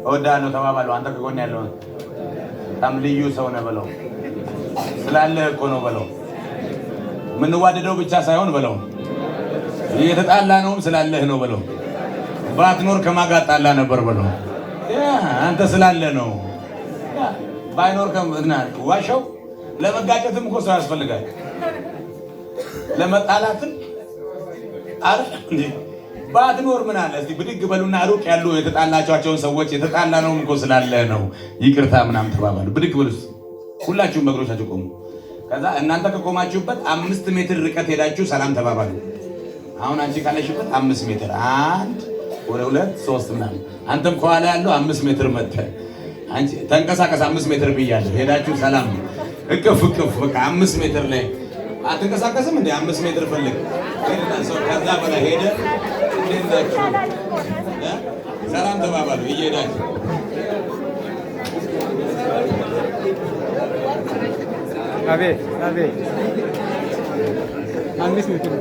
እወዳለሁ ተባባሉ። አንተ ከጎን ያለው በጣም ልዩ ሰው ነህ በለው። ስላለህ እኮ ነው በለው። የምንዋደደው ብቻ ሳይሆን በለው እየተጣላ ነውም ስላለህ ነው በለው። ባትኖር ከማን ጋር ጣላ ነበር በለው። አንተ ስላለህ ነው። ባይኖር ዋሻው ለመጋጨትም እኮ ሰው ያስፈልጋል። ለመጣላትም ባትኖር ምን አለ? እስቲ ብድግ በሉና ሩቅ ያሉ የተጣላቸውን ሰዎች የተጣላ ነውም እኮ ስላለህ ነው ይቅርታ ምናምን ተባባሉ። ብድግ በሉ ሁላችሁም በእግሮቻችሁ ቆሙ። ከዛ እናንተ ከቆማችሁበት 5 ሜትር ርቀት ሄዳችሁ ሰላም ተባባሉ። አሁን አንቺ ካለሽበት 5 ሜትር 1 2 3 ምናምን አንተም ከኋላ ያለው 5 ሜትር መጥተህ አንቺ ተንቀሳቀስ 5 ሜትር ብያለሁ። ሄዳችሁ ሰላም እቅፍ በቃ 5 ሜትር ላይ አትንቀሳቀስም እንዴ? 5 ሜትር ፈልግ ሄደና ሰው ከዛ በላይ ሄደ እንደናችሁ ሰላም ተባባሉ እየሄዳችሁ አቤት 5 ሜትር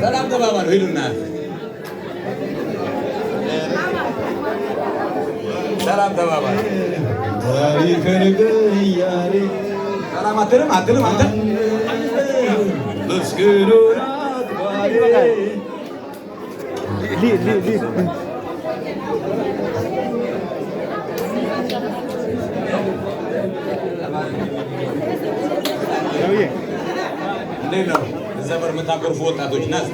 ሰላም ተባባሉ ሄዱና ሰላም ተባባሉ። ሰላም አትልም አንተ እንዴት ነው ዘመር የምታቀርፉ ወጣቶች ናት።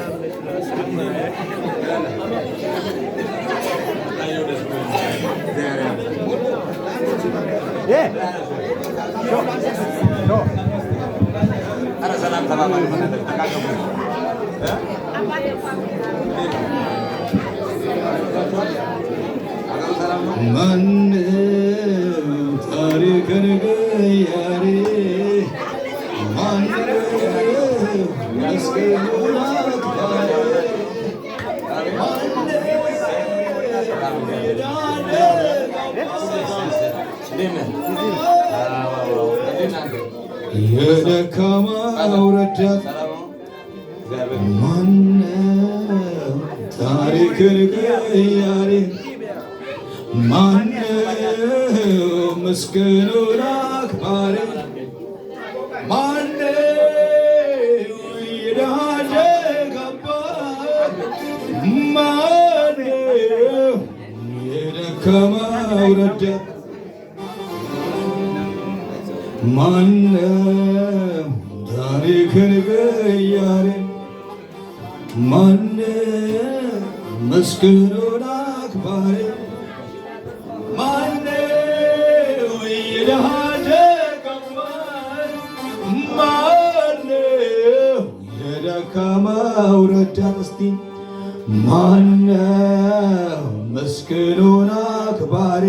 ኧረ ሰላም ተባባሉ። ማነው ታሪክን ቀያሪ? ማነው መስቀሉን አክባሪ? የደካማው ረዳት ማነው ታሪክን ቀያሪ? ማነው መስቀሉን አክባሪ? ማነው የድሃ ደግ አባት? ማነው የደካማው ረዳት? ማነው ታሪክን ቀያሪ? ማነው መስቀሉን አክባሪ? ማነው የድሃ ደግ አባት? ማነው የደካማው ረዳት? እስቲ ማነው መስቀሉን አክባሪ?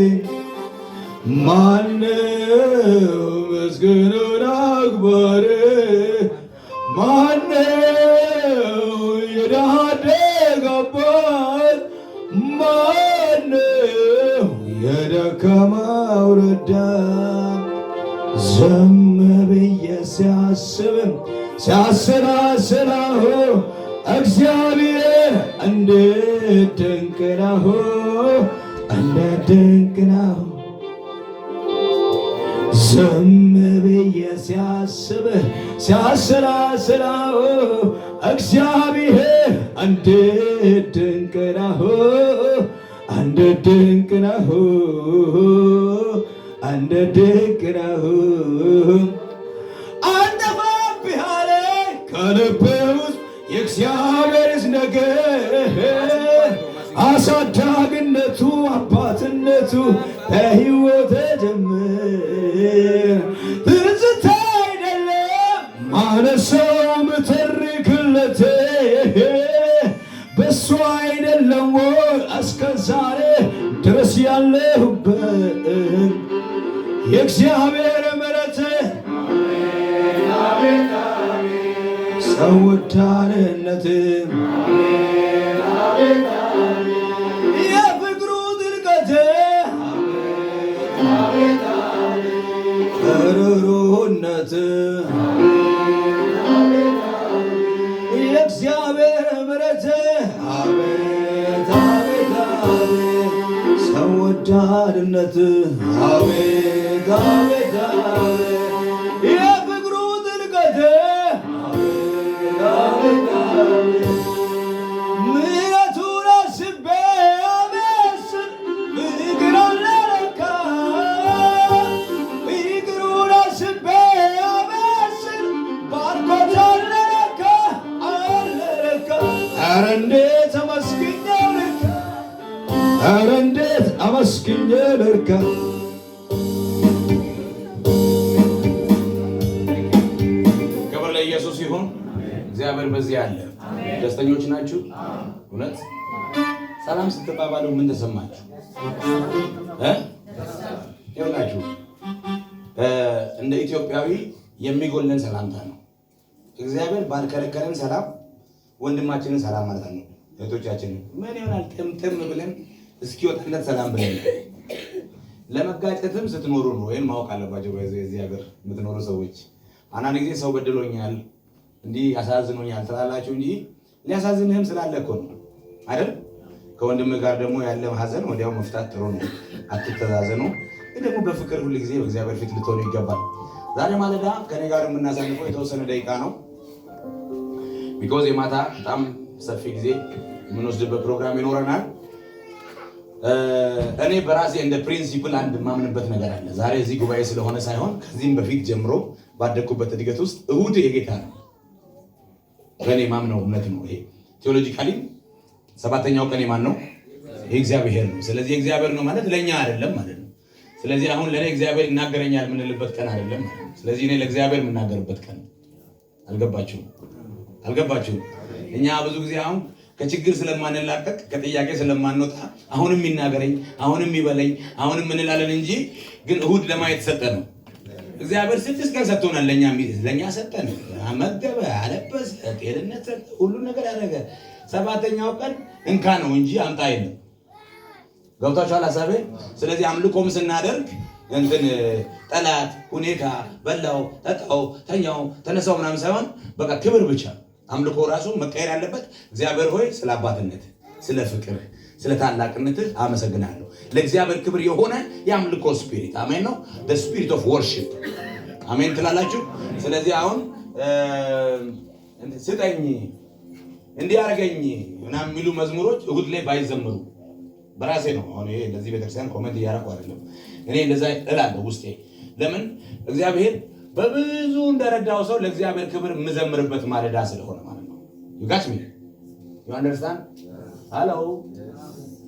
ማነው መስቀሉን አክባሪ? ማነው የድሃ ደግ አባት? ማነው የደካማው ረዳት? ዝም ብዬ ሲያሰላስለው እግዚአብሔር እንዴት ድንቅ ነው፣ እንዴት ድንቅ ነው። ዝም ብዬ ሲያሰላስለው እግዚአብሔር እንዴት ድንቅ ነው፣ እንዴት ድንቅ ነው፣ እንዴት ድንቅ ነው። አልጠፋብህ አለኝ ከልቤ ውስጥ የእግዚአብሔርስ ነገር፣ አሳዳጊነቱ አባትነቱ በሕይወቴ ጀምር። ትዝታ አይደለም ማነሳው ምተርክለቴ፣ በሱ አይደለም ወይ እስከ ዛሬ ድረስ ያለሁበት የእግዚአብሔር ምሕረት ሰው ወዳድነት የፍቅሩ ጥልቀት ምሕረት የእግዚአብሔር ምሕረት አቤት አቤት አቤት ሰው ወዳድነት አቤት አቤት አቤት የፍቅሩ ጥልቀት አቤት አቤት አቤት ምሕረቱን አስቤ አመስል ፍቅር አለ ለካ ፍቅሩን አስቤ አመስል ባርኮት አለ ለካ አለ ለካ ኧረ እንዴት አመስግኜው ልርካ ኧረ እንዴት አመስግኜ ልርካ ክብር ለኢየሱስ ይሁን። እግዚአብሔር በዚህ አለ። ደስተኞች ናችሁ? እውነት ሰላም ስትባባሉ ምን ተሰማችሁ? ይኸውላችሁ እንደ ኢትዮጵያዊ የሚጎለን ሰላምታ ነው። እግዚአብሔር ባልከለከለን ሰላም ወንድማችንን ሰላም ማለት ነው። እህቶቻችንን ምን ይሆናል ጥምጥም ብለን እስኪወጣለት ሰላም ብለን ለመጋጨትም ስትኖሩ ነው። ወይም ማወቅ አለባቸው እዚህ ሀገር የምትኖሩ ሰዎች አንዳንድ ጊዜ ሰው በድሎኛል እንዲህ ያሳዝኖኛል ትላላችሁ እንጂ ሊያሳዝንህም ስላለ እኮ ነው አይደል? ከወንድምህ ጋር ደግሞ ያለ ሀዘን ወዲያው መፍታት ጥሩ ነው። አትተዛዘኑ፣ ግን ደግሞ በፍቅር ሁሉ ጊዜ በእግዚአብሔር ፊት ልትሆኑ ይገባል። ዛሬ ማለዳ ከኔ ጋር የምናሳልፈው የተወሰነ ደቂቃ ነው። ቢኮዝ የማታ በጣም ሰፊ ጊዜ የምንወስድበት ፕሮግራም ይኖረናል። እኔ በራሴ እንደ ፕሪንሲፕል አንድ የማምንበት ነገር አለ። ዛሬ እዚህ ጉባኤ ስለሆነ ሳይሆን ከዚህም በፊት ጀምሮ ባደግኩበት እድገት ውስጥ እሁድ የጌታ ነው። በእኔ ማምነው እምነት ነው። ይሄ ቴዎሎጂካሊ ሰባተኛው ቀን የማን ነው? የእግዚአብሔር ነው። ስለዚህ የእግዚአብሔር ነው ማለት ለእኛ አይደለም ማለት ነው። ስለዚህ አሁን ለእኔ እግዚአብሔር ይናገረኛል የምንልበት ቀን አይደለም ማለት ነው። ስለዚህ እኔ ለእግዚአብሔር የምናገርበት ቀን። አልገባችሁም? እኛ ብዙ ጊዜ አሁን ከችግር ስለማንላቀቅ ከጥያቄ ስለማንወጣ አሁንም ይናገረኝ፣ አሁንም ይበለኝ፣ አሁንም እንላለን እንጂ ግን እሁድ ለማየት ሰጠ ነው። እግዚአብሔር 6 ቀን ሰጥቶናል። ለኛ ሰጠን፣ አመገበ፣ አለበሰ፣ ጤንነት ሰጠ፣ ሁሉ ነገር ያደረገ። ሰባተኛው ቀን እንካ ነው እንጂ አምጣ የለም። ገብታችኋል ሐሳቤ? ስለዚህ አምልኮም ስናደርግ እንትን ጠላት ሁኔታ በላው፣ ጠጣው፣ ተኛው፣ ተነሳው ምናምን ሳይሆን በቃ ክብር ብቻ። አምልኮ ራሱ መቀየር ያለበት እግዚአብሔር ሆይ ስለ አባትነት፣ ስለ ፍቅር፣ ስለ ታላቅነትህ አመሰግናለሁ። ለእግዚአብሔር ክብር የሆነ የአምልኮ ስፒሪት አሜን ነው። the spirit of worship አሜን ትላላችሁ። ስለዚህ አሁን ስጠኝ እንዲያረገኝ ምናምን የሚሉ መዝሙሮች እሁድ ላይ ባይዘምሩ በራሴ ነው። አሁን ይሄ እንደዚህ ቤተክርስቲያን ኮሜንት እያደረኩ አይደለም። እኔ እንደዛ እላለሁ ውስጤ። ለምን እግዚአብሔር በብዙ እንደረዳው ሰው ለእግዚአብሔር ክብር የምዘምርበት ማለዳ ስለሆነ ማለት ነው። you got me? you understand? ሃሎ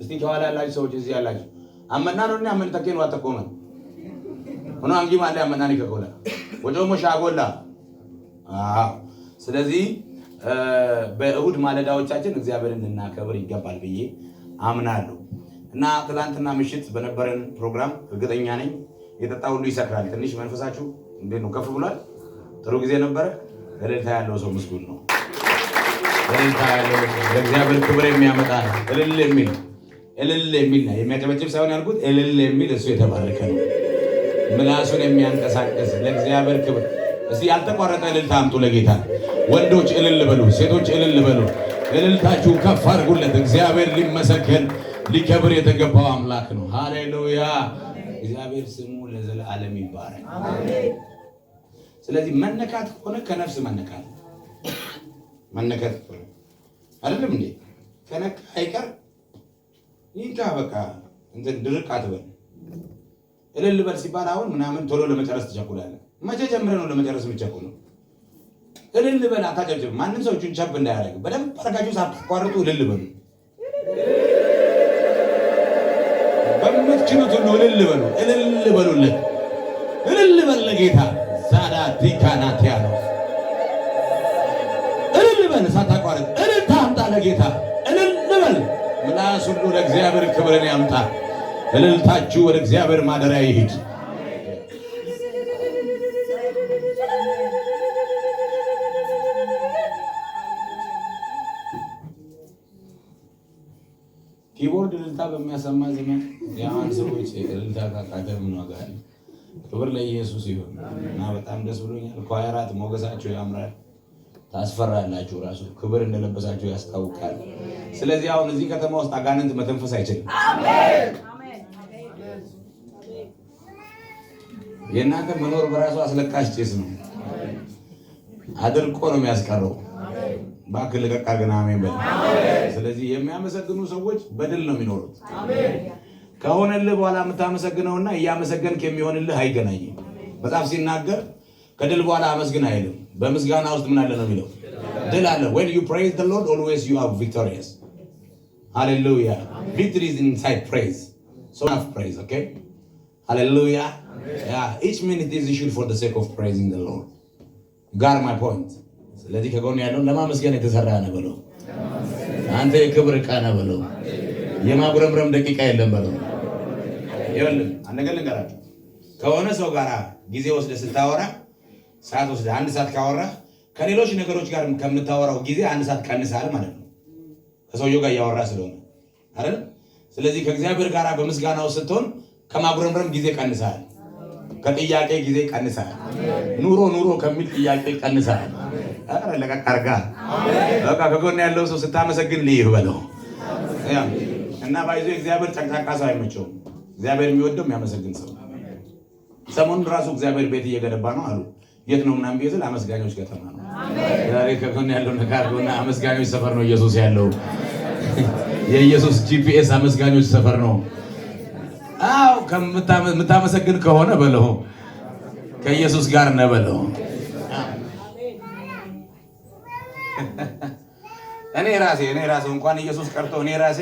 እስቲ ከኋላ ያላችሁ ሰዎች እዚህ ያላችሁ አመና ነው እና አመን ተከኑ አተቆመ ሆኖ አንጊ ማለ አመናኒ ከቆላ ወጆሞ ሻጎላ ስለዚህ በእሁድ ማለዳዎቻችን እግዚአብሔርን እናከብር ይገባል ብዬ አምናለሁ። እና ትላንትና ምሽት በነበረን ፕሮግራም እርግጠኛ ነኝ የጠጣ ሁሉ ይሰክራል። ትንሽ መንፈሳችሁ እንዴት ነው? ከፍ ብሏል? ጥሩ ጊዜ ነበረ። እልልታ ያለው ሰው ምስጉን ነው። እልልታ ያለው ለእግዚአብሔር ክብር የሚያመጣ ነው። እልል የሚል ነው። የሚያጨበጭብ ሳይሆን ያልኩት እልል የሚል እሱ የተባረከ ነው። ምላሱን የሚያንቀሳቀስ ለእግዚአብሔር ክብር። እስቲ ያልተቋረጠ እልልታ አምጡ ለጌታ። ወንዶች እልል በሉ፣ ሴቶች እልል በሉ። እልልታችሁ ከፍ አድርጉለት። እግዚአብሔር ሊመሰገን ሊከብር የተገባው አምላክ ነው። ሃሌሉያ! እግዚአብሔር ስሙ ለዘላለም ይባረክ። ስለዚህ መነካት ከሆነ ከነፍስ መነካት አይደለም እንዴ? ከነካ አይቀር ይንካ። በቃ እንትን ድርቅ አትበል። እልል በል ሲባል አሁን ምናምን ቶሎ ለመጨረስ ትቸኩላለህ። መቼ ጀምረህ ነው ለመጨረስ የምትቸኩለው? እልል በል፣ አታጨብጭብ። ማንም ሰው እጁን ቸብ እንዳያደርግ በደንብ አድርጋችሁ ሳታቋርጡ እልል በሉ። በምትችሉት ሁሉ እልል በሉ። እልል በሉለት። እልል በል ለጌታ። ዛዳ ዲካናቲያ ነው። እልል በል ሳታቋርጥ። እልል ታምጣ ለጌታ። እልል በል። ምላስ ሁሉ ለእግዚአብሔር ክብርን ያምጣ። እልልታችሁ ወደ እግዚአብሔር ማደሪያ ይሂድ። ኪቦርድ እልልታ በሚያሰማ ዘመን የአማን ሰዎች እልልታ ካቃተ ምን ዋጋ አለ? ክብር ለኢየሱስ ይሁን እና በጣም ደስ ብሎኛል። ኳየራት ሞገሳቸው ያምራል፣ ታስፈራላችሁ። ራሱ ክብር እንደለበሳችሁ ያስታውቃል። ስለዚህ አሁን እዚህ ከተማ ውስጥ አጋንንት መተንፈስ አይችልም። አሜን። የእናንተ መኖር በራሱ አስለቃሽ ጭስ ነው። አድርቆ ነው የሚያስቀረው። ባክ ልቀቅ አድርገን አሜን በል። ስለዚህ የሚያመሰግኑ ሰዎች በድል ነው የሚኖሩት። ከሆነልህ በኋላ የምታመሰግነውና እያመሰገንክ የሚሆንልህ አይገናኝም። መጽሐፍ ሲናገር ከድል በኋላ አመስግን አይልም። በምስጋና ውስጥ ምን አለ ነው የሚለው? ድል አለ። when you praise the Lord always you are victorious. hallelujah. victory is inside praise. so have praise, okay? hallelujah. yeah, each minute is issued for the sake of praising the Lord. got my point? ስለዚህ ከጎን ያለው ለማመስገን የተሰራ ነው በለው። አንተ የክብር ዕቃ ነህ በለው። የማጉረምረም ደቂቃ የለም በለው። ይኸውልህ አንድ ነገር ልንገራችሁ። ከሆነ ሰው ጋር ጊዜ ወስደህ ስታወራ ሰዓት ወስደህ 1 ሰዓት ካወራህ ከሌሎች ነገሮች ጋር ከምታወራው ጊዜ 1 ሰዓት ቀንሰሃል ማለት ነው። ከሰውየው ጋር እያወራህ ስለሆነ አይደል? ስለዚህ ከእግዚአብሔር ጋር በምስጋናው ስትሆን ከማጉረምረም ጊዜ ቀንሰሃል። ከጥያቄ ጊዜ ቀንሰሃል። ኑሮ ከሚል ጥያቄ ቀንሰሃል። አረ ለቀቅ አድርገሃል። በቃ ከጎን ያለው ሰው ስታመሰግን ልይህ በለው። እና ባይዞ እግዚአብሔር ጨቅጫቃ ሰው አይመቸውም። እግዚአብሔር የሚወደው የሚያመሰግን ሰው። ሰሞኑን ራሱ እግዚአብሔር ቤት እየገነባ ነው አሉ። የት ነው ምናምን ቤት አመስጋኞች ከተማ ነው። ዛሬ ከጎን ያለው ነካርጎና አመስጋኞች ሰፈር ነው ኢየሱስ ያለው። የኢየሱስ ጂፒኤስ አመስጋኞች ሰፈር ነው። አው ከምታመሰግን ከሆነ በለው ከኢየሱስ ጋር ነው በለው። እኔ ራሴ እንኳን ኢየሱስ ቀርቶ እኔ ራሴ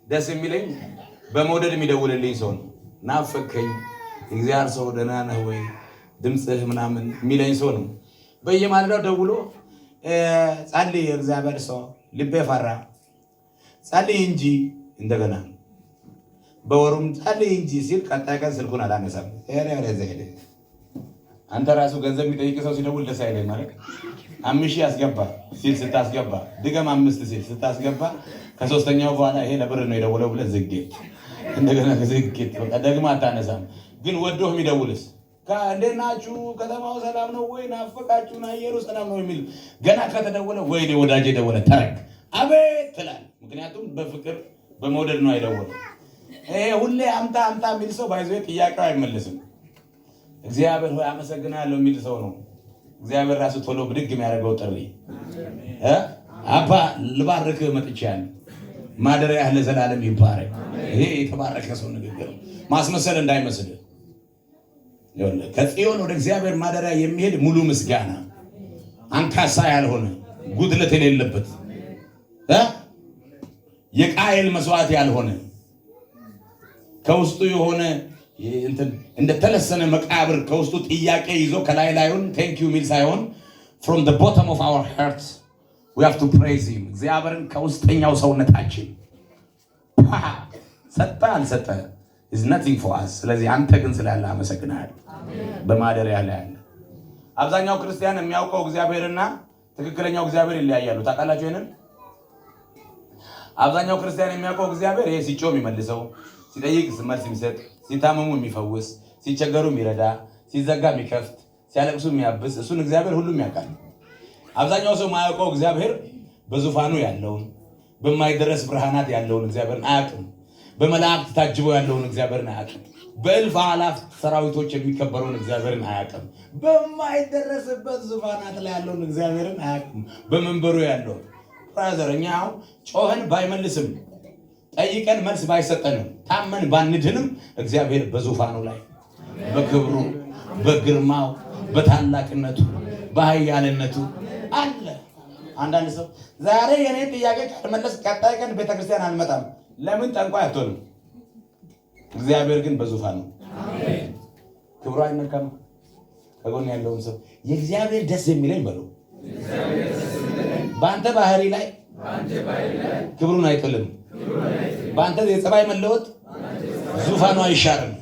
ደስ የሚለኝ በመውደድ የሚደውልልኝ ሰው ነው። ናፈከኝ እግዚአብሔር ሰው ደህና ነህ ወይ ድምጽህ ምናምን የሚለኝ ሰው ነው። በየማለዳው ደውሎ ጸልይ እግዚአብሔር ሰው ልቤ ፈራ ጸልይ እንጂ እንደገና በወሩም ጸልይ እንጂ ሲል ቀጣይ ቀን ስልኩን አላነሳም። አንተ ራሱ ገንዘብ የሚጠይቅ ሰው ሲደውል ደስ አይለኝ ማለት 5,000 ያስገባ ሲል ስታስገባ ድገም 5 ሲል ስታስገባ ከሶስተኛው በኋላ ይሄ ለብር ነው የደወለው ብለህ ዝግት እንደገና ዝግት በቃ ደግማ አታነሳም። ግን ወዶህ የሚደውልስ እንዴት ናችሁ ከተማው ሰላም ነው ወይ ናፈቃችሁና አየሩ ሰላም ነው የሚል ገና ከተደወለ ወይኔ ወዳጄ ደወለ ተረክ አቤት ትላለህ። ምክንያቱም በፍቅር በመውደድ ነው አይደወለው። ይሄ ሁሌ አምጣ የሚል ሰው ባይዘው ጥያቄው አይመለስም። እግዚአብሔር ሆይ አመሰግናለሁ የሚል ሰው ነው እግዚአብሔር ራሱ ቶሎ ብድግ የሚያደርገው ጥሪ። አባ ልባርክ መጥቻለሁ ማደሪያህ ለዘላለም ይባረክ። ይሄ የተባረከ ሰው ንግግር ማስመሰል እንዳይመስል። ይኸውልህ ከጽዮን ወደ እግዚአብሔር ማደሪያ የሚሄድ ሙሉ ምስጋና አንካሳ ያልሆነ ጉድለት የሌለበት የቃየል መስዋዕት ያልሆነ ከውስጡ የሆነ እንደ ተለሰነ መቃብር ከውስጡ ጥያቄ ይዞ ከላይ ላይሆን ቴንክ ዩ ሚል ሳይሆን from the bottom of our hearts we have to praise him። እግዚአብሔርን ከውስጠኛው ሰውነታችን ሰጠ አልሰጠ is nothing for us። ስለዚህ አንተ ግን ስላለ አመሰግናለሁ። በማደሪያ ላይ ያለ አብዛኛው ክርስቲያን የሚያውቀው እግዚአብሔርና ትክክለኛው እግዚአብሔር ይለያያሉ። ታውቃላችሁ ይሄንን? አብዛኛው ክርስቲያን የሚያውቀው እግዚአብሔር ይሄ ሲጮህ የሚመልሰው፣ ሲጠይቅ መልስ የሚሰጥ፣ ሲታመሙ የሚፈውስ፣ ሲቸገሩ የሚረዳ፣ ሲዘጋ የሚከፍት፣ ሲያለቅሱ የሚያብስ እሱን እግዚአብሔር ሁሉም ያውቃል። አብዛኛው ሰው የማያውቀው እግዚአብሔር በዙፋኑ ያለውን በማይደረስ ብርሃናት ያለውን እግዚአብሔርን አያውቅም። በመላእክት ታጅቦ ያለውን እግዚአብሔርን አያውቅም። በእልፍ አእላፋት ሰራዊቶች የሚከበረውን እግዚአብሔርን አያውቅም። በማይደረስበት ዙፋናት ላይ ያለውን እግዚአብሔርን አያውቅም። በመንበሩ ያለው ብራዘር እኛው ጮህን ባይመልስም ጠይቀን መልስ ባይሰጠንም ታመን ባንድንም እግዚአብሔር በዙፋኑ ላይ በክብሩ በግርማው በታላቅነቱ በኃያልነቱ አለ። አንዳንድ ሰው ዛሬ የኔ ጥያቄ ካልመለስ ቀጣይ ቀን ቤተክርስቲያን አልመጣም። ለምን ጠንቋይ አትሆንም? እግዚአብሔር ግን በዙፋኑ አሜን። ክብሩ አይነካም። ከጎን ያለውን ሰው የእግዚአብሔር ደስ የሚለኝ በለው። በአንተ ባህሪ ላይ ክብሩን አይጥልም። በአንተ የጸባይ መለወጥ ዙፋኑ አይሻርም።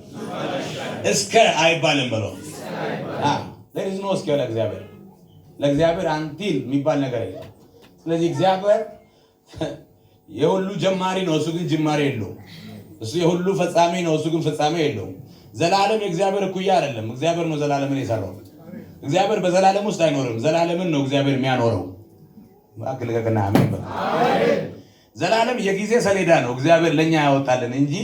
እስከ አይባልም በለው። ለዚህ ነው እስከ ለእግዚአብሔር አንቲል የሚባል ነገር የለም። ስለዚህ እግዚአብሔር የሁሉ ጀማሪ ነው፣ እሱ ግን ጅማሬ የለውም። እሱ የሁሉ ፈጻሚ ነው፣ እሱ ግን ፍጻሜ የለውም። ዘላለም የእግዚአብሔር እኩያ አይደለም። እግዚአብሔር ነው ዘላለምን የሰራው። እግዚአብሔር በዘላለም ውስጥ አይኖርም። ዘላለምን ነው እግዚአብሔር የሚያኖረው። አክልከና አሜን። ዘላለም የጊዜ ሰሌዳ ነው እግዚአብሔር ለኛ ያወጣልን እንጂ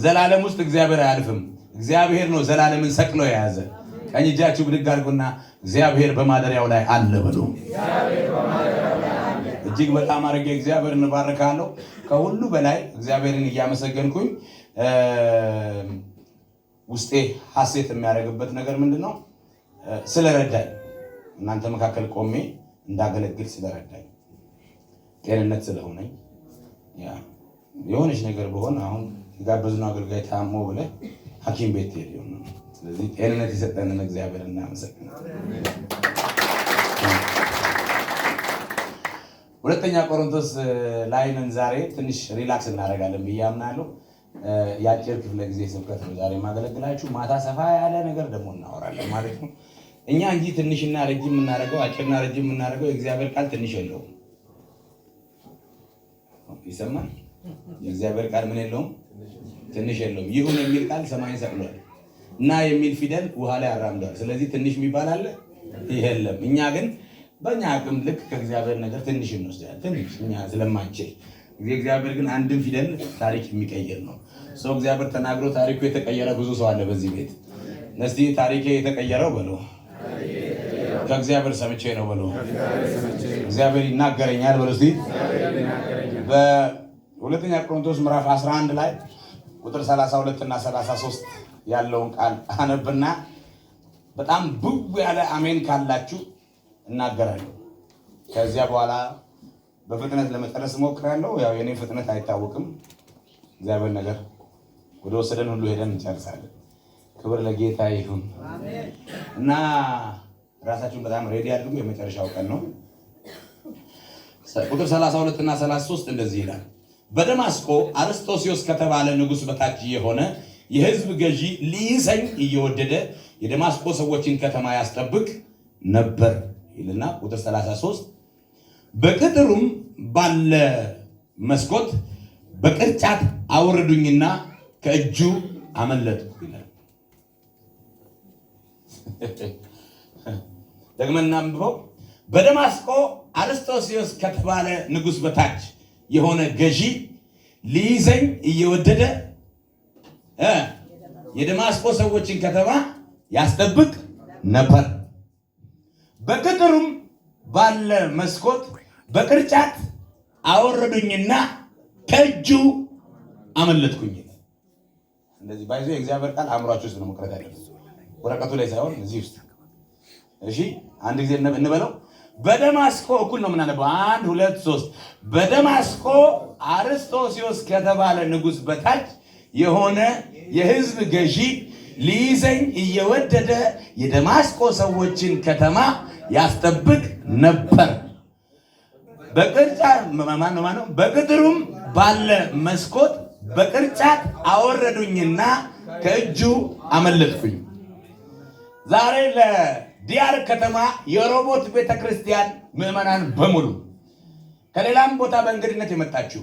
ዘላለም ውስጥ እግዚአብሔር አያልፍም። እግዚአብሔር ነው ዘላለምን ሰቅሎ የያዘ። ቀኝ እጃችሁ ብድግ አድርጉና እግዚአብሔር በማደሪያው ላይ አለ በሉ። እጅግ በጣም አድርጌ እግዚአብሔርን እባርካለሁ። ከሁሉ በላይ እግዚአብሔርን እያመሰገንኩኝ ውስጤ ሐሴት የሚያደርግበት ነገር ምንድነው? ስለረዳኝ፣ እናንተ መካከል ቆሜ እንዳገለግል ስለረዳኝ፣ ጤንነት ስለሆነኝ የሆነች ነገር በሆነ አሁን የጋበዝነው አገልጋይ ታሞ ብለህ ሐኪም ቤት ትሄድ ይሆናል። ስለዚህ ጤንነት የሰጠንን እግዚአብሔር እናመሰግናለን። ሁለተኛ ቆሮንቶስ ላይ ነን። ዛሬ ትንሽ ሪላክስ እናደርጋለን ብዬ አምናለሁ። የአጭር ክፍለ ጊዜ ስብከት ነው ዛሬ ማገለግላችሁ። ማታ ሰፋ ያለ ነገር ደግሞ እናወራለን ማለት ነው። እኛ እንጂ ትንሽና ረጅም የምናደርገው አጭርና ረጅም የምናደርገው የእግዚአብሔር ቃል ትንሽ የለውም። ይሰማል? የእግዚአብሔር ቃል ምን የለውም? ትንሽ የለውም። ይሁን የሚል ቃል ሰማይን ሰቅሏል እና የሚል ፊደል ውሃ ላይ አራምዷል። ስለዚህ ትንሽ የሚባል አለ የለም። እኛ ግን በእኛ አቅም ልክ ከእግዚአብሔር ነገር ትንሽ እንወስዳለን። ትንሽ እኛ ስለማንችል እግዚአብሔር ግን አንድም ፊደል ታሪክ የሚቀይር ነው። ሰው እግዚአብሔር ተናግሮ ታሪኩ የተቀየረ ብዙ ሰው አለ በዚህ ቤት። እስቲ ታሪኬ የተቀየረው በሉ፣ ከእግዚአብሔር ሰምቼ ነው በሉ፣ እግዚአብሔር ይናገረኛል በሉ። እስቲ በሁለተኛ ቆሮንቶስ ምዕራፍ 11 ላይ ቁጥር 32 እና 33 ያለውን ቃል አነብና በጣም ብው ያለ አሜን ካላችሁ እናገራለሁ። ከዚያ በኋላ በፍጥነት ለመጨረስ እሞክራለሁ። ያው የኔ ፍጥነት አይታወቅም። እግዚአብሔር ነገር ወደ ወሰደን ሁሉ ሄደን እንጨርሳለን። ክብር ለጌታ ይሁን። እና ራሳችሁን በጣም ሬዲ አድርጉ። የመጨረሻው ቀን ነው። ቁጥር 32 እና 33 እንደዚህ ይላል። በደማስቆ አርስጦስዮስ ከተባለ ንጉሥ በታች የሆነ የሕዝብ ገዢ ሊይዘኝ እየወደደ የደማስቆ ሰዎችን ከተማ ያስጠብቅ ነበር ይልና ቁጥር 33 በቅጥሩም ባለ መስኮት በቅርጫት አወረዱኝና ከእጁ አመለጥኩ ይላል። ደግመን እናንብበው። በደማስቆ አርስጦስዮስ ከተባለ ንጉሥ በታች የሆነ ገዢ ሊይዘኝ እየወደደ የደማስቆ ሰዎችን ከተማ ያስጠብቅ ነበር። በቅጥሩም ባለ መስኮት በቅርጫት አወረዱኝና ከእጁ አመለጥኩኝ። እንደዚህ ባይዞ የእግዚአብሔር ቃል አእምሯችሁ ውስጥ ነው መቅረት ያለበት፣ ወረቀቱ ላይ ሳይሆን እዚህ ውስጥ። እሺ አንድ ጊዜ እንበለው። በደማስቆ እኩል ነው የምናነበው። 1 2 3 በደማስቆ አርስጦስዮስ ከተባለ ንጉሥ በታች የሆነ የሕዝብ ገዢ ሊይዘኝ እየወደደ የደማስቆ ሰዎችን ከተማ ያስጠብቅ ነበር። በቅጥሩም ባለ መስኮት በቅርጫት አወረዱኝና ከእጁ አመለጥኩኝ። ዛሬ ለዲያር ከተማ የሮቦት ቤተክርስቲያን ምዕመናን በሙሉ ከሌላም ቦታ በእንግድነት የመጣችሁ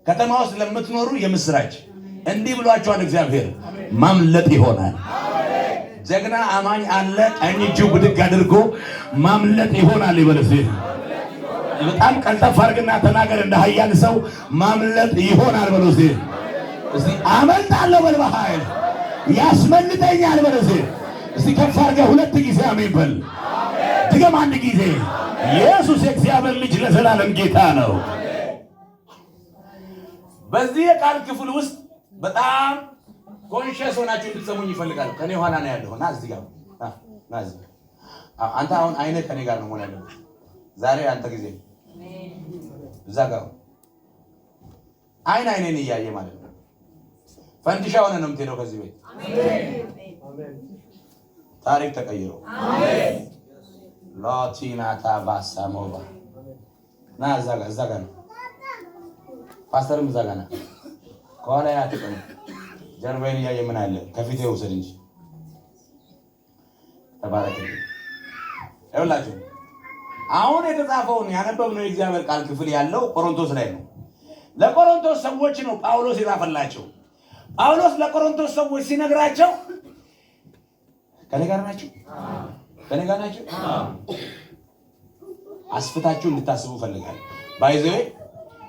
ከተማ ውስጥ ለምትኖሩ የምስራች እንዲህ ብሏቸዋል እግዚአብሔር፣ ማምለጥ ይሆናል። ጀግና አማኝ አለ። ቀኝ እጁ ብድግ አድርጎ ማምለጥ ይሆናል ይበልስ። በጣም ቀልጠፍ አድርግና ተናገር እንደ ኃያል ሰው ማምለጥ ይሆናል በሉ። እስቲ አመልጣለሁ በል፣ በኃይል ያስመልጠኛል በሉ። እስቲ ከፍ አድርገህ 2 ጊዜ አሜን በል። ድገም 1 ጊዜ። ኢየሱስ የእግዚአብሔር ልጅ ለዘላለም ጌታ ነው። በዚህ የቃል ክፍል ውስጥ በጣም ኮንሽስ ሆናችሁ እንድትሰሙኝ ይፈልጋል። ከኔ ኋላ ነው ያለው እና እዚህ ጋር ና እዚህ አንተ አሁን አይነህ ከኔ ጋር ነው መሆን ያለበት። ዛሬ አንተ ጊዜ እዛ ጋር አይኔን እያየ ማለት ነው። ፈንዲሻ ሆነ ነው የምትሄደው ከዚህ ቤት። ታሪክ ተቀይሮ ላቲና ታባሳ ሞባ ና እዛ ጋር ነው። ፓስተርም እዛ ጋር ነው። ከኋላ ያትቀም ጀርባዬን እያየ ምን አለ ከፊቴ ውሰድ እንጂ ተባረክ። ይኸውላችሁ አሁን የተጻፈውን ያነበብነው የእግዚአብሔር ቃል ክፍል ያለው ቆሮንቶስ ላይ ነው። ለቆሮንቶስ ሰዎች ነው ጳውሎስ የጻፈላቸው። ጳውሎስ ለቆሮንቶስ ሰዎች ሲነግራቸው ከኔ ጋር ናችሁ? ከኔ ጋር ናችሁ? አስፍታችሁ እንድታስቡ ፈልጋለሁ። ባይዘዌ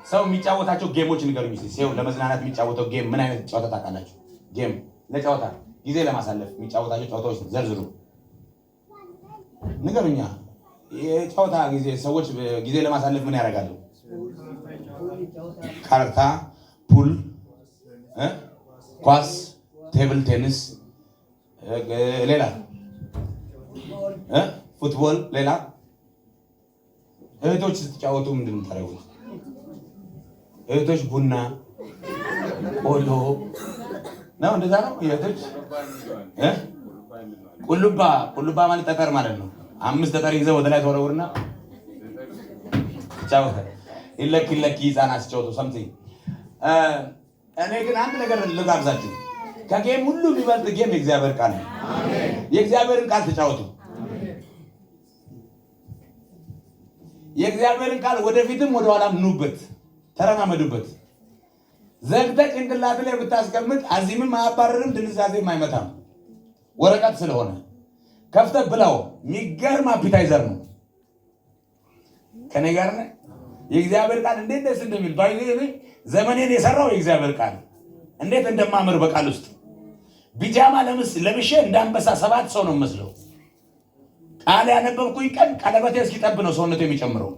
ሰው የሚጫወታቸው ጌሞች ንገሩኝ እስኪ። ሰው ለመዝናናት የሚጫወተው ጌም ምን አይነት ጨዋታ ታውቃላችሁ? ጌም ለጨዋታ ጊዜ ለማሳለፍ የሚጫወታቸው ጨዋታዎች ዘርዝሩ፣ ንገሩኛ። የጨዋታ ጊዜ ሰዎች ጊዜ ለማሳለፍ ምን ያደርጋሉ? ካርታ፣ ፑል፣ ኳስ፣ ቴብል ቴኒስ፣ ሌላ ፉትቦል፣ ሌላ። እህቶች ስትጫወቱ ምንድን ነው የምታደርጉት? እህቶች ቡና፣ ቆሎ ነው፣ እንደዛ ነው። እህቶች ቁልባ ማለት ጠጠር ማለት ነው። 5 ጠጠር ይዘው ወደ ላይ ተወረውርና ጫወታ ይለክ ህፃናት ሲጫወቱ ሰምቲንግ። እኔ ግን አንድ ነገር ልጋብዛችሁ። ከጌም ሁሉ የሚበልጥ ጌም የእግዚአብሔር ቃል ነው። የእግዚአብሔርን ቃል ተጫወቱ። የእግዚአብሔርን ቃል ወደፊትም ወደኋላም ኑበት፣ ተረማመዱበት። ዘግተህ ጭንቅላት ላይ ብታስቀምጥ አዚምም አያባርርም፣ ድንዛዜም አይመታም። ወረቀት ስለሆነ ከፍተህ ብላው። የሚገርም አፒታይዘር ነው። ከኔ ጋር ነህ? የእግዚአብሔር ቃል እንዴት ደስ እንደሚል ባይኔ ዘመኔን የሰራው የእግዚአብሔር ቃል እንዴት እንደማምር በቃል ውስጥ ቢጃማ ለብሼ እንዳንበሳ 7 ሰው ነው መስለው። ቃል ያነበብኩኝ ቀን ቀለበቴ እስኪጠብ ነው ሰውነቱ የሚጨምረው።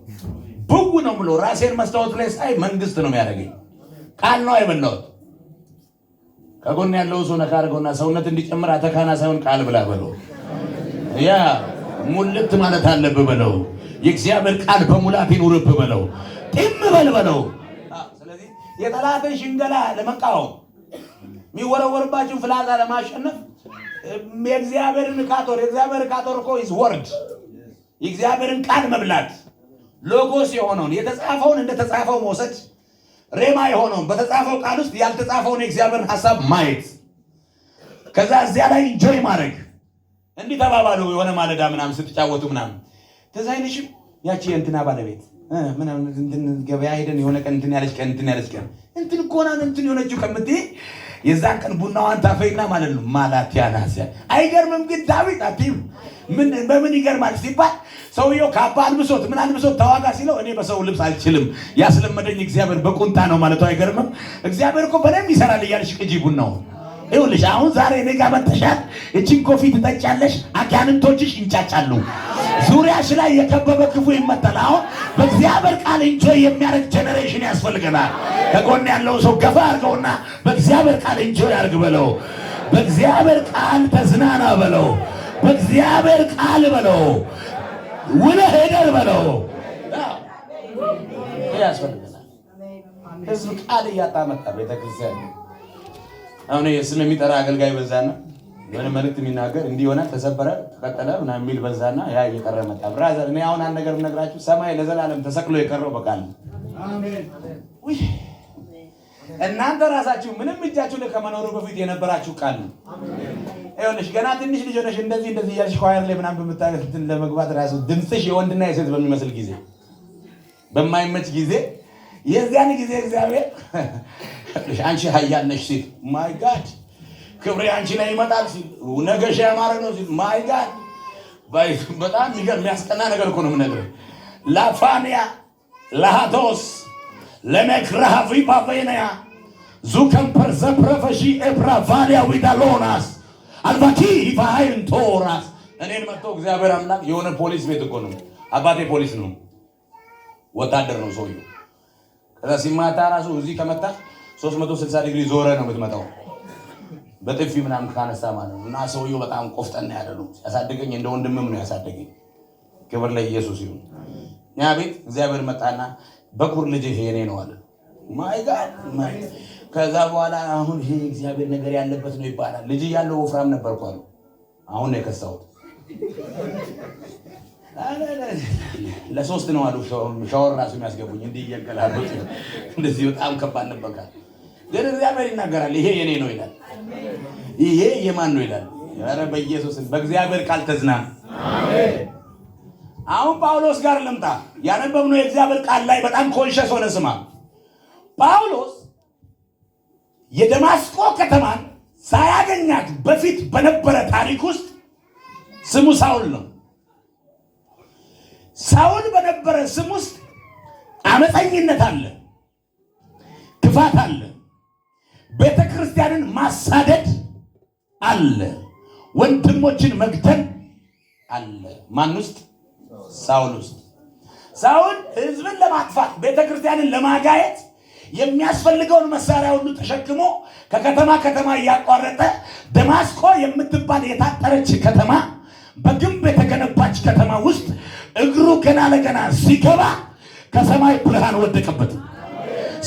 ብው ነው ብሎ ራሴን መስታወት ላይ ሳይ መንግስት ነው የሚያደርገኝ። ቃል ነው አይበላውት። ከጎን ያለው ሰው ነካ አድርገውና ሰውነት እንዲጨምር አተካና ሳይሆን ቃል ብላ በለው። ያ ሙልት ማለት አለብህ በለው። የእግዚአብሔር ቃል በሙላት ይኑርብህ በለው። ጢም በለው። ስለዚህ የጠላትን ሽንገላ ለመቃወም የሚወረወርባችሁ ፍላጻ ለማሸነፍ የእግዚአብሔርን ቃል እኮ ኢዝ ወርድ። የእግዚአብሔርን ቃል መብላት ሎጎስ የሆነውን የተጻፈውን እንደተጻፈው መውሰድ፣ ሬማ የሆነውን በተጻፈው ቃል ውስጥ ያልተጻፈውን የእግዚአብሔርን ሐሳብ ማየት፣ ከዛ እዚያ ላይ ኢንጆይ ማድረግ። እንዲህ ተባባሉ። የሆነ ማለዳ ምናምን ስትጫወቱ ምናምን ትዝ አይልሽም? ያቺ የእንትና ባለቤት ምናምን እንትን ገበያ ሄደን የሆነ ቀን እንትን ያለች ቀን እንትን እኮ ናን እንትን የሆነችው ከምትይ የዛን ቀን ቡናዋን ታፈይና ማለት ነው። ማላቲያናሲያ አይገርምም? ግን ዳዊት አቲም በምን ይገርማል ሲባል ሰውየው ካባ አልብሶት ምን አልብሶት ተዋጋ ሲለው እኔ በሰው ልብስ አልችልም ያስለመደኝ እግዚአብሔር በቁንጣ ነው ማለቱ አይገርምም? እግዚአብሔር እኮ በደንብ ይሰራል እያልሽ ቅጂ ቡናው ይኸውልሽ። አሁን ዛሬ እኔ ጋር መጥተሻል። እቺን ኮፊ ትጠጫለሽ፣ አጋንንቶችሽ ይንጫጫሉ። ዙሪያሽ ላይ የከበበ ክፉ ይመታል። አሁን በእግዚአብሔር ቃል ኢንጆይ የሚያደርግ ጄኔሬሽን ያስፈልገናል። ከጎን ያለው ሰው ገፋ አድርገውና በእግዚአብሔር ቃል ኢንጆይ አድርግ በለው። በእግዚአብሔር ቃል ተዝናና በለው። በእግዚአብሔር ቃል በለው። ውለህ ሄደር በለው። ያስፈልገናል። ህዝብ ቃል እያጣ መጣ። ቤተክርስቲያን አሁን የስም የሚጠራ አገልጋይ በዛና የሆነ መልእክት የሚናገር እንዲህ ሆነ ተሰበረ ተቀጠለ ምናምን የሚል በዛና ያ እየቀረ መጣ። ብራዘር እኔ አሁን አንድ ነገር የምነግራችሁ ሰማይ ለዘላለም ተሰቅሎ የቀረው በቃል ነው። አሜን። እናንተ ራሳችሁ ምንም እጃችሁ ላይ ከመኖሩ በፊት የነበራችሁ ቃል ነው። ይኸውልሽ ገና ትንሽ ልጅ ሆነሽ እንደዚህ እያልሽ ኳየር ላይ ምናምን በምታገት ለመግባት ራሱ ድምፅሽ የወንድና የሴት በሚመስል ጊዜ በማይመች ጊዜ የዚያን ጊዜ እግዚአብሔር አንቺ ኃያል ነሽ ሲል ማይ ጋድ ክብሬ አንቺ ላይ ይመጣል ሲል ነገሽ ያማረ ነው ሲል ማይ ጋድ በጣም የሚያስቀና ነገር እኮ ነው የምነግርህ። ላፋንያ ላሃቶስ ለመክራሃቪ ፓቬንያ ዙከምፐር ዘፕረፈሺ ኤፕራቫሊያ ዊዳሎናስ አልባኪ ቫይን ቶራስ እኔን መጥቶ እግዚአብሔር አምላክ የሆነ ፖሊስ ቤት እኮ ነው። አባቴ ፖሊስ ነው፣ ወታደር ነው ሰውየው። ከዛ ሲማታ ራሱ እዚህ ከመጣ 360 ዲግሪ ዞረ ነው የምትመጣው፣ በጥፊ ምናምን ካነሳ ማለት ነው። እና ሰውየው በጣም ቆፍጠና ያለ ነው። ያሳደገኝ እንደ ወንድምም ነው ያሳደገኝ። ክብር ለኢየሱስ ይሁን። ያ ቤት እግዚአብሔር መጣና በኩር ልጅ የኔ ነው አለ። ማይ ጋድ ማይ። ከዛ በኋላ አሁን ይሄ እግዚአብሔር ነገር ያለበት ነው ይባላል። ልጅ ያለው ወፍራም ነበርኩ አሉ። አሁን ነው የከሳሁት። ለሶስት ነው አሉ ሻወር ራሱ የሚያስገቡኝ እንዲህ እየገላሉት እንደዚህ በጣም ከባድ ነበር። ግን እግዚአብሔር ይናገራል። ይሄ የኔ ነው ይላል። ይሄ የማን ነው ይላል። ኧረ በኢየሱስ በእግዚአብሔር ቃል ተዝናና። አሜን። አሁን ጳውሎስ ጋር ልምጣ። ያነበብነው የእግዚአብሔር ቃል ላይ በጣም ኮንሸስ ሆነ። ስማ፣ ጳውሎስ የደማስቆ ከተማን ሳያገኛት በፊት በነበረ ታሪክ ውስጥ ስሙ ሳውል ነው። ሳውል በነበረ ስም ውስጥ አመፀኝነት አለ፣ ክፋት አለ፣ ቤተ ክርስቲያንን ማሳደድ አለ፣ ወንድሞችን መግደል አለ። ማን ውስጥ? ሳውል ውስጥ። ሳውል ህዝብን ለማጥፋት ቤተ ክርስቲያንን ለማጋየት የሚያስፈልገውን መሳሪያ ሁሉ ተሸክሞ ከከተማ ከተማ እያቋረጠ ደማስቆ የምትባል የታጠረች ከተማ በግንብ የተገነባች ከተማ ውስጥ እግሩ ገና ለገና ሲገባ ከሰማይ ብርሃን ወደቀበት።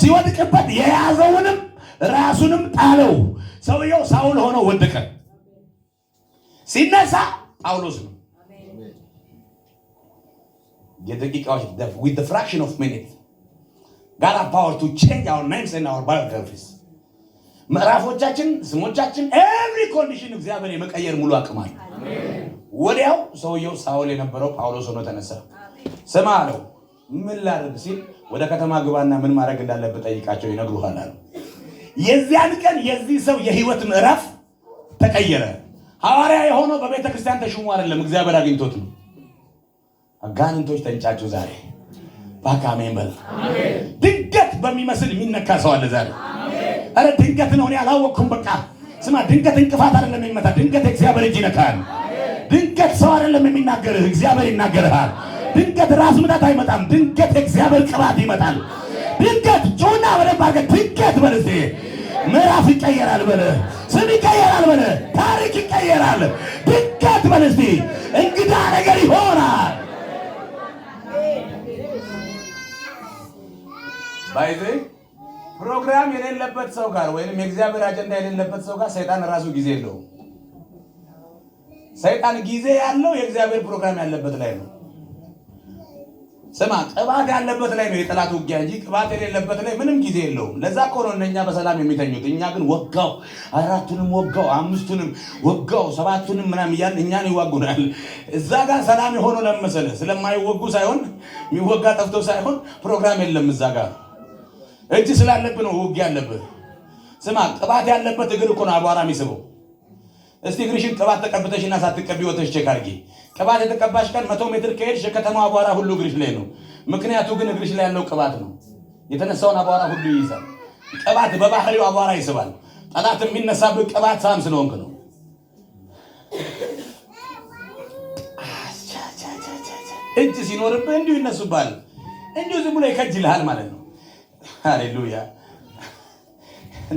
ሲወድቅበት የያዘውንም ራሱንም ጣለው። ሰውየው ሳውል ሆኖ ወደቀ። ሲነሳ ጳውሎስ ነው። የደቂቃዎች with the fraction of minute God has power to change our names and our biographies። ምዕራፎቻችን፣ ስሞቻችን every condition እግዚአብሔር የመቀየር ሙሉ አቅም አለው። ወዲያው ሰውየው ሳውል የነበረው ጳውሎስ ሆኖ ተነሳ። ስማ አለው። ምን ላድርግ ሲል ወደ ከተማ ግባና ምን ማድረግ እንዳለበት ጠይቃቸው ይነግሩሃል አለው። የዚያን ቀን የዚህ ሰው የህይወት ምዕራፍ ተቀየረ። ሐዋርያ የሆነው በቤተ ክርስቲያን ተሹሞ አይደለም፣ እግዚአብሔር አግኝቶት ነው። አጋንንቶች ተንጫጩ ዛሬ። ባካሜን በል። ድንገት በሚመስል የሚነካ ሰው አለ ዛሬ። አረ ድንገት ነው፣ እኔ አላወቅኩም። በቃ ስማ፣ ድንገት እንቅፋት አይደለም የሚመታ፣ ድንገት እግዚአብሔር እጅ ይነካል። ድንገት ሰው አይደለም የሚናገርህ፣ እግዚአብሔር ይናገርሃል። ድንገት ራስ ምታት አይመጣም፣ ድንገት እግዚአብሔር ቅባት ይመጣል። ድንገት ጮና በደንብ አድርገህ ድንገት በል እስቲ። ምዕራፍ ይቀየራል በል፣ ስም ይቀየራል በል፣ ታሪክ ይቀየራል። ድንገት በል እስቲ፣ እንግዳ ነገር ይሆናል። ባይዘ ፕሮግራም የሌለበት ሰው ጋር ወይንም የእግዚአብሔር አጀንዳ የሌለበት ሰው ጋር ሰይጣን ራሱ ጊዜ የለውም። ሰይጣን ጊዜ ያለው የእግዚአብሔር ፕሮግራም ያለበት ላይ ነው። ስማ፣ ቅባት ያለበት ላይ ነው የጠላት ውጊያ እንጂ ቅባት የሌለበት ላይ ምንም ጊዜ የለውም። ለዛ እኮ ነው እነኛ በሰላም የሚተኙት። እኛ ግን ወጋው፣ 4ቱንም ወጋው፣ 5ቱንም ወጋው፣ 7ቱንም ምናምን እያልን እኛን ይዋጉናል። እዛ ጋር ሰላም የሆነው ለመሰለ ስለማይወጉ ሳይሆን የሚወጋ ጠፍቶ ሳይሆን ፕሮግራም የለም እዛ ጋር እጅ ስላለብህ ነው ውጊያ ያለብህ። ስማ፣ ቅባት ያለበት እግር እኮ ነው አቧራ የሚስበው። እስቲ እግርሽን ቅባት ተቀብተሽና ሳትቀቢ ወተሽ ቼክ አድርጊ። ቅባት የተቀባሽ ቀን 100 ሜትር ከሄድሽ የከተማው አቧራ ሁሉ እግርሽ ላይ ነው። ምክንያቱ ግን እግርሽ ላይ ያለው ቅባት ነው። የተነሳውን አቧራ ሁሉ ይይዛል። ቅባት በባህሪው አቧራ ይስባል። ጠላት የሚነሳብህ ቅባት ሳም ስለሆንክ ነው። እጅ ሲኖርብህ እንዲሁ ይነሱብሃል። እንዲሁ ዝም ብሎ ይከጅልሃል ማለት ነው። ሃሌሉያ።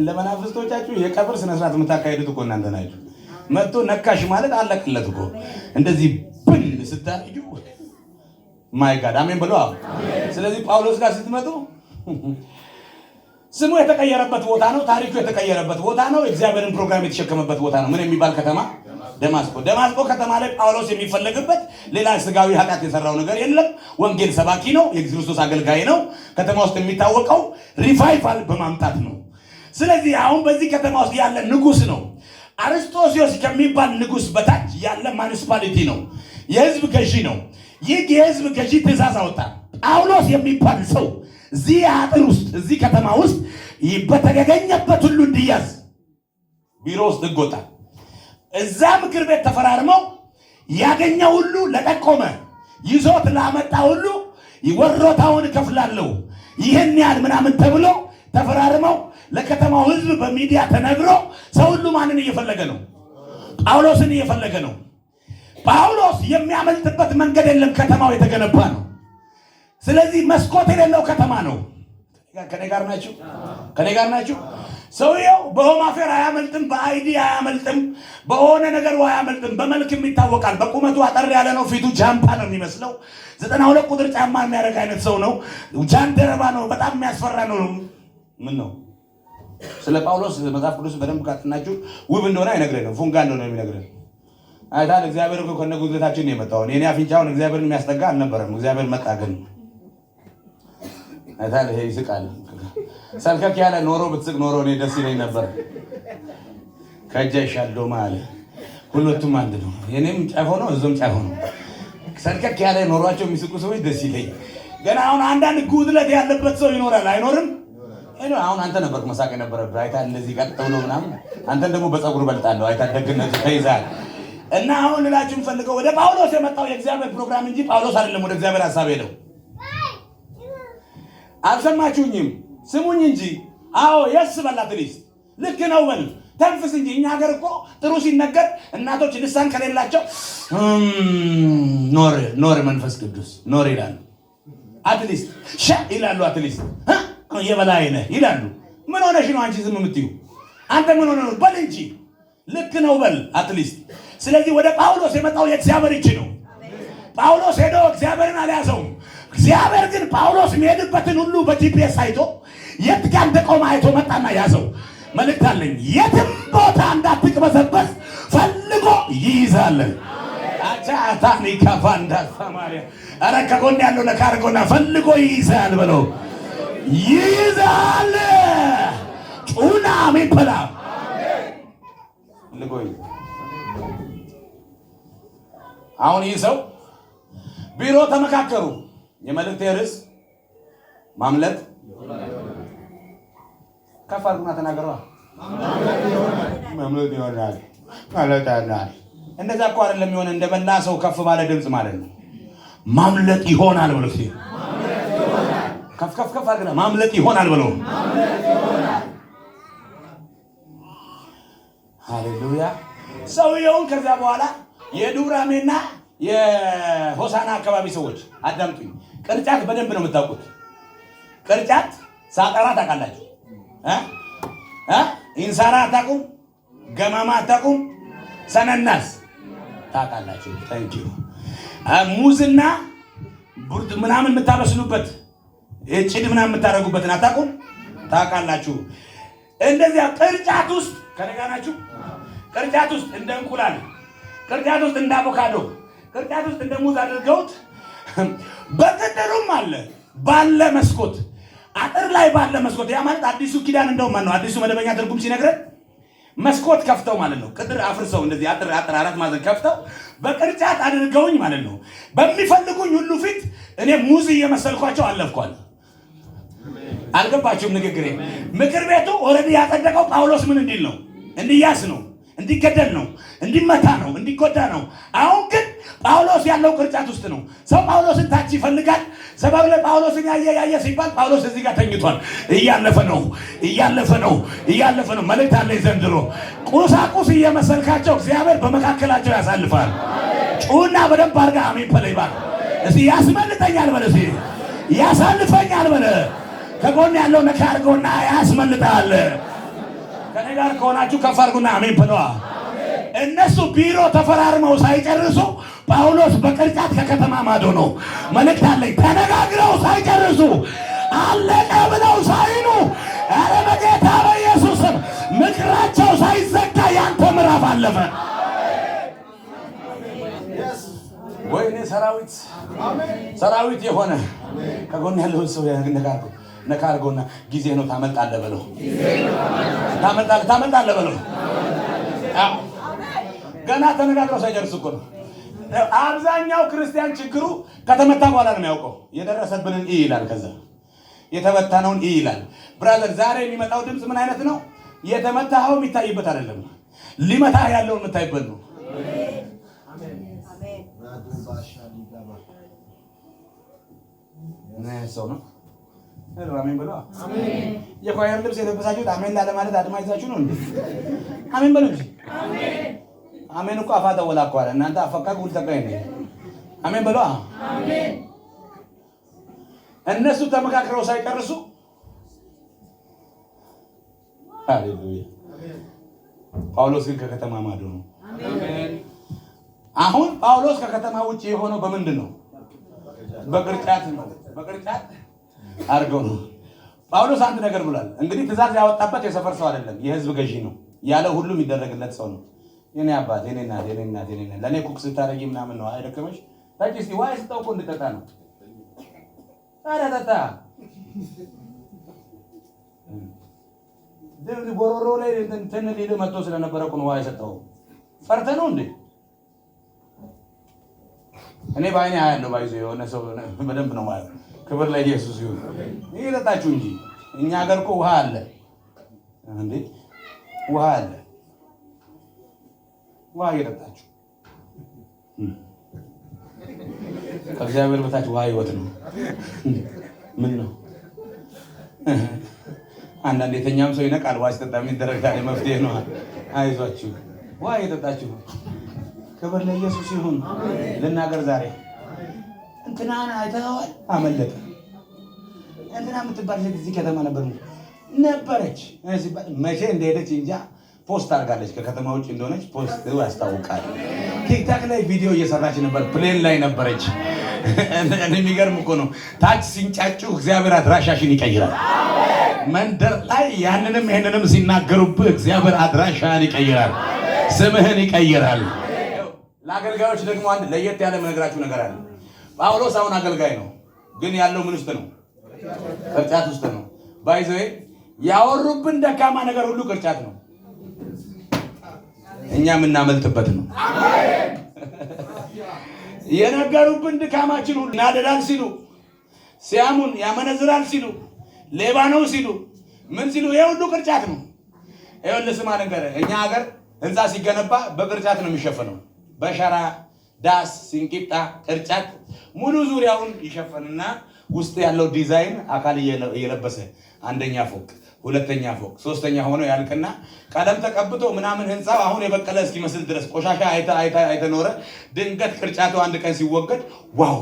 ለመናፍስቶቻችሁ የቀብር ስነ ስርዓት የምታካሄዱት እኮ እናንተ ናችሁ። መጥቶ ነካሽ ማለት አለቅለት እኮ። እንደዚህ ብን ስታዩ ማይ ጋድ አሜን ብሎ። ስለዚህ ጳውሎስ ጋር ስትመጡ ስሙ የተቀየረበት ቦታ ነው። ታሪኩ የተቀየረበት ቦታ ነው። እግዚአብሔርን ፕሮግራም የተሸከመበት ቦታ ነው። ምን የሚባል ከተማ? ደማስቆ። ደማስቆ ከተማ ላይ ጳውሎስ የሚፈለግበት ሌላ ስጋዊ ኃጢአት የሰራው ነገር የለም። ወንጌል ሰባኪ ነው። የክርስቶስ አገልጋይ ነው። ከተማ ውስጥ የሚታወቀው ሪቫይቫል በማምጣት ነው። ስለዚህ አሁን በዚህ ከተማ ውስጥ ያለ ንጉስ ነው። አርስጦስዮስ ከሚባል ንጉስ በታች ያለ ማኒስፓሊቲ ነው። የህዝብ ገዢ ነው። ይህ የህዝብ ገዢ ትእዛዝ አወጣ። ጳውሎስ የሚባል ሰው እዚህ አጥር ውስጥ እዚህ ከተማ ውስጥ በተገኘበት ሁሉ እንዲያዝ ቢሮ ውስጥ ይጎጣ። እዛ ምክር ቤት ተፈራርመው ያገኘው ሁሉ ለጠቆመ ይዞት ላመጣ ሁሉ ወሮታውን እከፍላለሁ ይህን ያህል ምናምን ተብሎ ተፈራርመው ለከተማው ህዝብ በሚዲያ ተነግሮ ሰው ሁሉ ማንን እየፈለገ ነው? ጳውሎስን እየፈለገ ነው። ጳውሎስ የሚያመልጥበት መንገድ የለም። ከተማው የተገነባ ነው። ስለዚህ መስኮት የሌለው ከተማ ነው። ከኔ ጋር ናችሁ? ከኔ ጋር ናችሁ? ሰውየው በሆም አፌር አያመልጥም፣ በአይዲ አያመልጥም፣ በሆነ ነገር አያመልጥም። በመልክም ይታወቃል። በቁመቱ አጠር ያለ ነው። ፊቱ ጃምፓ ነው የሚመስለው። 92 ቁጥር ጫማ የሚያደርግ አይነት ሰው ነው። ጃንደረባ ነው። በጣም የሚያስፈራ ነው። ምን ነው? ስለ ጳውሎስ መጽሐፍ ቅዱስ በደንብ ካጥናችሁ ውብ እንደሆነ አይነግረንም፣ ፉንጋ እንደሆነ የሚነግረን አይታል። እግዚአብሔር እኮ ከነጉድለታችን ነው የመጣው። እኔ አፍንጫውን እግዚአብሔርን የሚያስጠጋ አልነበረም። እግዚአብሔር መጣ ግን አይታል። ይሄ ይስቃል። ሰልከክ ያለ ኖሮ ብትስቅ ኖሮ እኔ ደስ ይለኝ ነበር። ከእጃ ይሻለው ማለት ሁለቱም አንድ ነው። የኔም ጫፎ ነው፣ እዞም ጫፎ ነው። ሰልከክ ያለ ኖሯቸው የሚስቁ ሰዎች ደስ ይለኝ። ገና አሁን አንዳንድ ጉድለት ያለበት ሰው ይኖራል አይኖርም? አሁን አንተ ነበር መሳቅ የነበረብህ። አይታል እንደዚህ ቀጥ ብሎ ምናምን። አንተን ደግሞ በፀጉር በልጣለሁ። አይታል ደግነቱ ተይዛል። እና አሁን ልላችሁ ፈልገው ወደ ጳውሎስ የመጣው የእግዚአብሔር ፕሮግራም እንጂ ጳውሎስ አይደለም ወደ እግዚአብሔር ሐሳብ ሄደው። አልሰማችሁኝም? ስሙኝ እንጂ። አዎ የስ በላት ልጅ ልክ ነው በል ተንፍስ እንጂ። እኛ ሀገር እኮ ጥሩ ሲነገር እናቶች ልሳን ከሌላቸው ኖር መንፈስ ቅዱስ ኖር ይላሉ። አትሊስት ሻ ይላሉ። አትሊስት የበላይ ነህ ይላሉ። ምን ሆነሽ ነው አንቺ ዝም የምትዩ? አንተ ምን ሆነ ነው በል እንጂ ልክ ነው በል አትሊስት። ስለዚህ ወደ ጳውሎስ የመጣው የእግዚአብሔር እጅ ነው። ጳውሎስ ሄዶ እግዚአብሔርን አልያዘውም። እግዚአብሔር ግን ጳውሎስ የሚሄድበትን ሁሉ በጂፒኤስ አይቶ የት ጋር እንደቆመ አይቶ መጣና ያዘው። መልእክት አለኝ። የትም ቦታ እንዳትቅበዘበዝ ፈልጎ ይይዛል። አቻታኒ ካፋንዳ ሰማሪያ አረ ከጎን ያለው ለካርጎና ፈልጎ ይይዛል ብለው ይይዛል። ጩና አሜን በላ ልጎይ። አሁን ይህ ሰው ቢሮ ተመካከሩ። የመልእክት ርዕስ ማምለጥ ከፍ አድርጉና ተናገሩ። ማምለጥ ይሆናል ማለት አይደል? እንደዛ እኮ አይደለም። የሆነ እንደበላ ሰው ከፍ ባለ ድምጽ ማለት ነው። ማምለጥ ይሆናል ብሎ ሲል ከፍ ከፍ ከፍ አድርገና ማምለጥ ይሆናል ብሎ ሃሌሉያ። ሰውየውን ከዛ በኋላ የዱራሜና የሆሳና አካባቢ ሰዎች አዳምጡኝ። ቅርጫት በደንብ ነው የምታውቁት። ቅርጫት ሳጠራ ታውቃላችሁ። ኢንሳራ አታውቁም? ገማማ አታውቁም? ሰነናስ ታውቃላችሁ። ታንኪዩ። ሙዝና ቡርድ ምናምን የምታበስሉበት ጭድ ምናምን የምታደርጉበትን አታውቁም? ታውቃላችሁ። እንደዚያ ቅርጫት ውስጥ ከነጋናችሁ ቅርጫት ውስጥ እንደ እንቁላል፣ ቅርጫት ውስጥ እንደ አቮካዶ፣ ቅርጫት ውስጥ እንደ ሙዝ አድርገውት በቅጥሩም አለ ባለ መስኮት አጥር ላይ ባለ መስኮት። ያ ማለት አዲሱ ኪዳን እንደውም ማነው አዲሱ መደበኛ ትርጉም ሲነግረን መስኮት ከፍተው ማለት ነው። ቅጥር አፍርሰው እንደዚህ አጥር አራት ማዕዘን ከፍተው በቅርጫት አድርገውኝ ማለት ነው። በሚፈልጉኝ ሁሉ ፊት እኔ ሙዝ እየመሰልኳቸው አለፍኳል። አልገባችሁም? ንግግሬ ምክር ቤቱ ኦልሬዲ ያጸደቀው ጳውሎስ ምን እንዲል ነው? እንዲያስ ነው፣ እንዲገደል ነው፣ እንዲመታ ነው፣ እንዲጎዳ ነው። አሁን ግን ጳውሎስ ያለው ቅርጫት ውስጥ ነው። ሰው ጳውሎስን ታች ይፈልጋል። ሰበብ ላይ ጳውሎስን ያየ ሲባል ጳውሎስ እዚህ ጋር ተኝቷል። እያለፈ ነው። መልእክት አለኝ ዘንድሮ። ቁሳቁስ እየመሰልካቸው እግዚአብሔር በመካከላቸው ያሳልፋል። ጩና በደንብ አድርጋ አሜን በለኝ እባክህ። እስኪ ያስመልጠኛል በለ፣ እስኪ ያሳልፈኛል በለ። ከጎን ያለው ነካ አድርገውና ያስመልጣል። ከኔ ጋር ከሆናችሁ ከፍ አድርጉና አሜን በለዋ። እነሱ ቢሮ ተፈራርመው ሳይጨርሱ ጳውሎስ በቅርጫት ከከተማ ማዶ ነው። መልእክት አለኝ። ተነጋግረው ሳይጨርሱ አለቀ ብለው ሳይኑ ኧረ በጌታ በኢየሱስ ምክራቸው ሳይዘጋ ያንተ ምዕራፍ አለፈ። ወይኔ ሰራዊት የሆነ ከጎን ያለውን ሰው ነካ አድርጎና ጊዜ ነው ታመልጣለህ በለው። ታመልጣለህ በለው። ገና ተነጋግረው ሳይጨርሱ እኮ ነው። አብዛኛው ክርስቲያን ችግሩ ከተመታ በኋላ ነው የሚያውቀው። የደረሰብንን ይላል፣ ከዛ የተመታነውን ይላል። ብራዘር ዛሬ የሚመጣው ድምፅ ምን አይነት ነው? የተመታኸው የሚታይበት አይደለም፣ ሊመታ ያለውን የምታይበት ነው። ሰው ነው አሜን በሉ። የኳየር ልብስ የለበሳችሁት አሜን ላለ ማለት አድማ ይዛችሁ ነው እንዴ? አሜን በሉ እንጂ። አሜን እኮ አፋታ ወላቋለ እናንተ አፈካ ጉል ተቀይ ነው። አሜን በሉ። አሜን። እነሱ ተመካክረው ሳይጨርሱ ሃሌሉያ። ጳውሎስ ግን ከከተማ ማዶ ነው። አሜን። አሁን ጳውሎስ ከከተማ ውጪ የሆነው በምንድን ነው? በቅርጫት አድርገው ነው። ጳውሎስ አንድ ነገር ብሏል። እንግዲህ ትእዛዝ ያወጣበት የሰፈር ሰው አይደለም፣ የህዝብ ገዢ ነው። ያለ ሁሉ የሚደረግለት ሰው ነው። የኔ አባት፣ የኔ እናት ለእኔ ኩክ ስታረጊ ምናምን ነው አይደከመሽ? ታዲያ እስኪ ዋይ ስጠው እኮ እንድጠጣ ነው። ታዲያ ጠጣ። ጎሮሮ ላይ እንትን ሊል መጥቶ ስለነበረ እኮ ነው ዋይ ሰጠው። ፈርተህ ነው እንዴ? እኔ በዓይኔ አያለሁ። ባይዞ የሆነ ሰው በደንብ ነው ማለት። ክብር ለኢየሱስ ይሁን። ይጠጣችሁ እንጂ እኛ ሀገር እኮ ውሃ አለ እንዴ! ውሃ አለ። ውሃ እየጠጣችሁ ከእግዚአብሔር በታች ውሃ ህይወት ነው። ምን ነው አንዳንድ የተኛም ሰው ይነቃል። ውሃ ሲጠጣ የሚደረግ ታዲያ መፍትሄ ነው። አይዟችሁ ውሃ እየጠጣችሁ ነው። ክብር ለኢየሱስ ይሁን። ልናገር ዛሬ እንትናን አይተኸዋል? አመለጠ። እንትና የምትባል ሴት እዚህ ከተማ ነበረች። መቼ እንደሄደች እንጃ። ፖስት አድርጋለች። ከከተማ ውጭ እንደሆነች ፖስት ያስታውቃል። ቲክታክ ላይ ቪዲዮ እየሰራች ነበር። ፕሌን ላይ ነበረች። የሚገርም እኮ ነው። ታች ሲንጫጩ እግዚአብሔር አድራሻሽን ይቀይራል። መንደር ላይ ያንንም ይሄንንም ሲናገሩብህ እግዚአብሔር አድራሻህን ይቀይራል። ስምህን ይቀይራል። ለአገልጋዮች ደግሞ አንድ ለየት ያለ የምነግራችሁ ነገር አለ። ጳውሎስ አሁን አገልጋይ ነው፣ ግን ያለው ምን ውስጥ ነው? ቅርጫት ውስጥ ነው። ባይዘይ ያወሩብን ደካማ ነገር ሁሉ ቅርጫት ነው። እኛ የምናመልጥበት ነው። የነገሩብን ድካማችን ሁሉ ናደዳል ሲሉ፣ ሲያሙን ያመነዝራል ሲሉ፣ ሌባ ነው ሲሉ፣ ምን ሲሉ ይሄ ሁሉ ቅርጫት ነው። ይኸውልህ ስማ ነገር እኛ ሀገር ህንፃ ሲገነባ በቅርጫት ነው የሚሸፈነው። በሸራ ዳስ፣ ሲንቂጣ፣ ቅርጫት ሙሉ ዙሪያውን ይሸፈንና ውስጥ ያለው ዲዛይን አካል እየለበሰ አንደኛ ፎቅ፣ ሁለተኛ ፎቅ፣ ሶስተኛ ሆኖ ያልቅና ቀለም ተቀብቶ ምናምን ህንፃው አሁን የበቀለ እስኪመስል ድረስ ቆሻሻ አይተኖረ ድንገት ቅርጫቱ አንድ ቀን ሲወገድ ዋው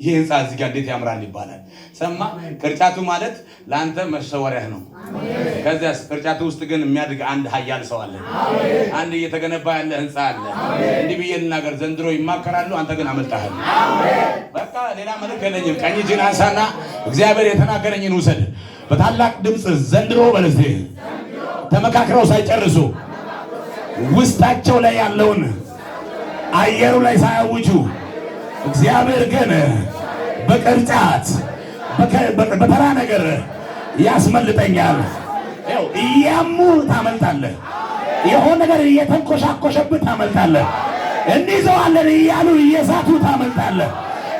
ይሄ ህንፃ እዚህ ጋር እንዴት ያምራል ይባላል። ሰማ ቅርጫቱ ማለት ለአንተ መሰወሪያህ ነው። ከዚያስ ቅርጫቱ ውስጥ ግን የሚያድግ አንድ ኃያል ሰው አለ። አንድ እየተገነባ ያለ ህንፃ አለ። እንዲህ ብዬ ልናገር፣ ዘንድሮ ይማከራሉ፣ አንተ ግን አመልጣሃል። በቃ ሌላ መልክ የለኝም። ቀኝ እጅን አንሳና እግዚአብሔር የተናገረኝን ውሰድ። በታላቅ ድምፅ ዘንድሮ በለሴ ተመካክረው ሳይጨርሱ ውስጣቸው ላይ ያለውን አየሩ ላይ ሳያውጁ እግዚአብሔር ግን በቅርጫት በተራ ነገር ያስመልጠኛል። ይኸው እያሙ ታመልጣለህ። የሆነ ነገር እየተንኮሻኮሸብህ ታመልጣለህ። እንይዘዋለን እያሉ እየሳቱ ታመልጣለህ።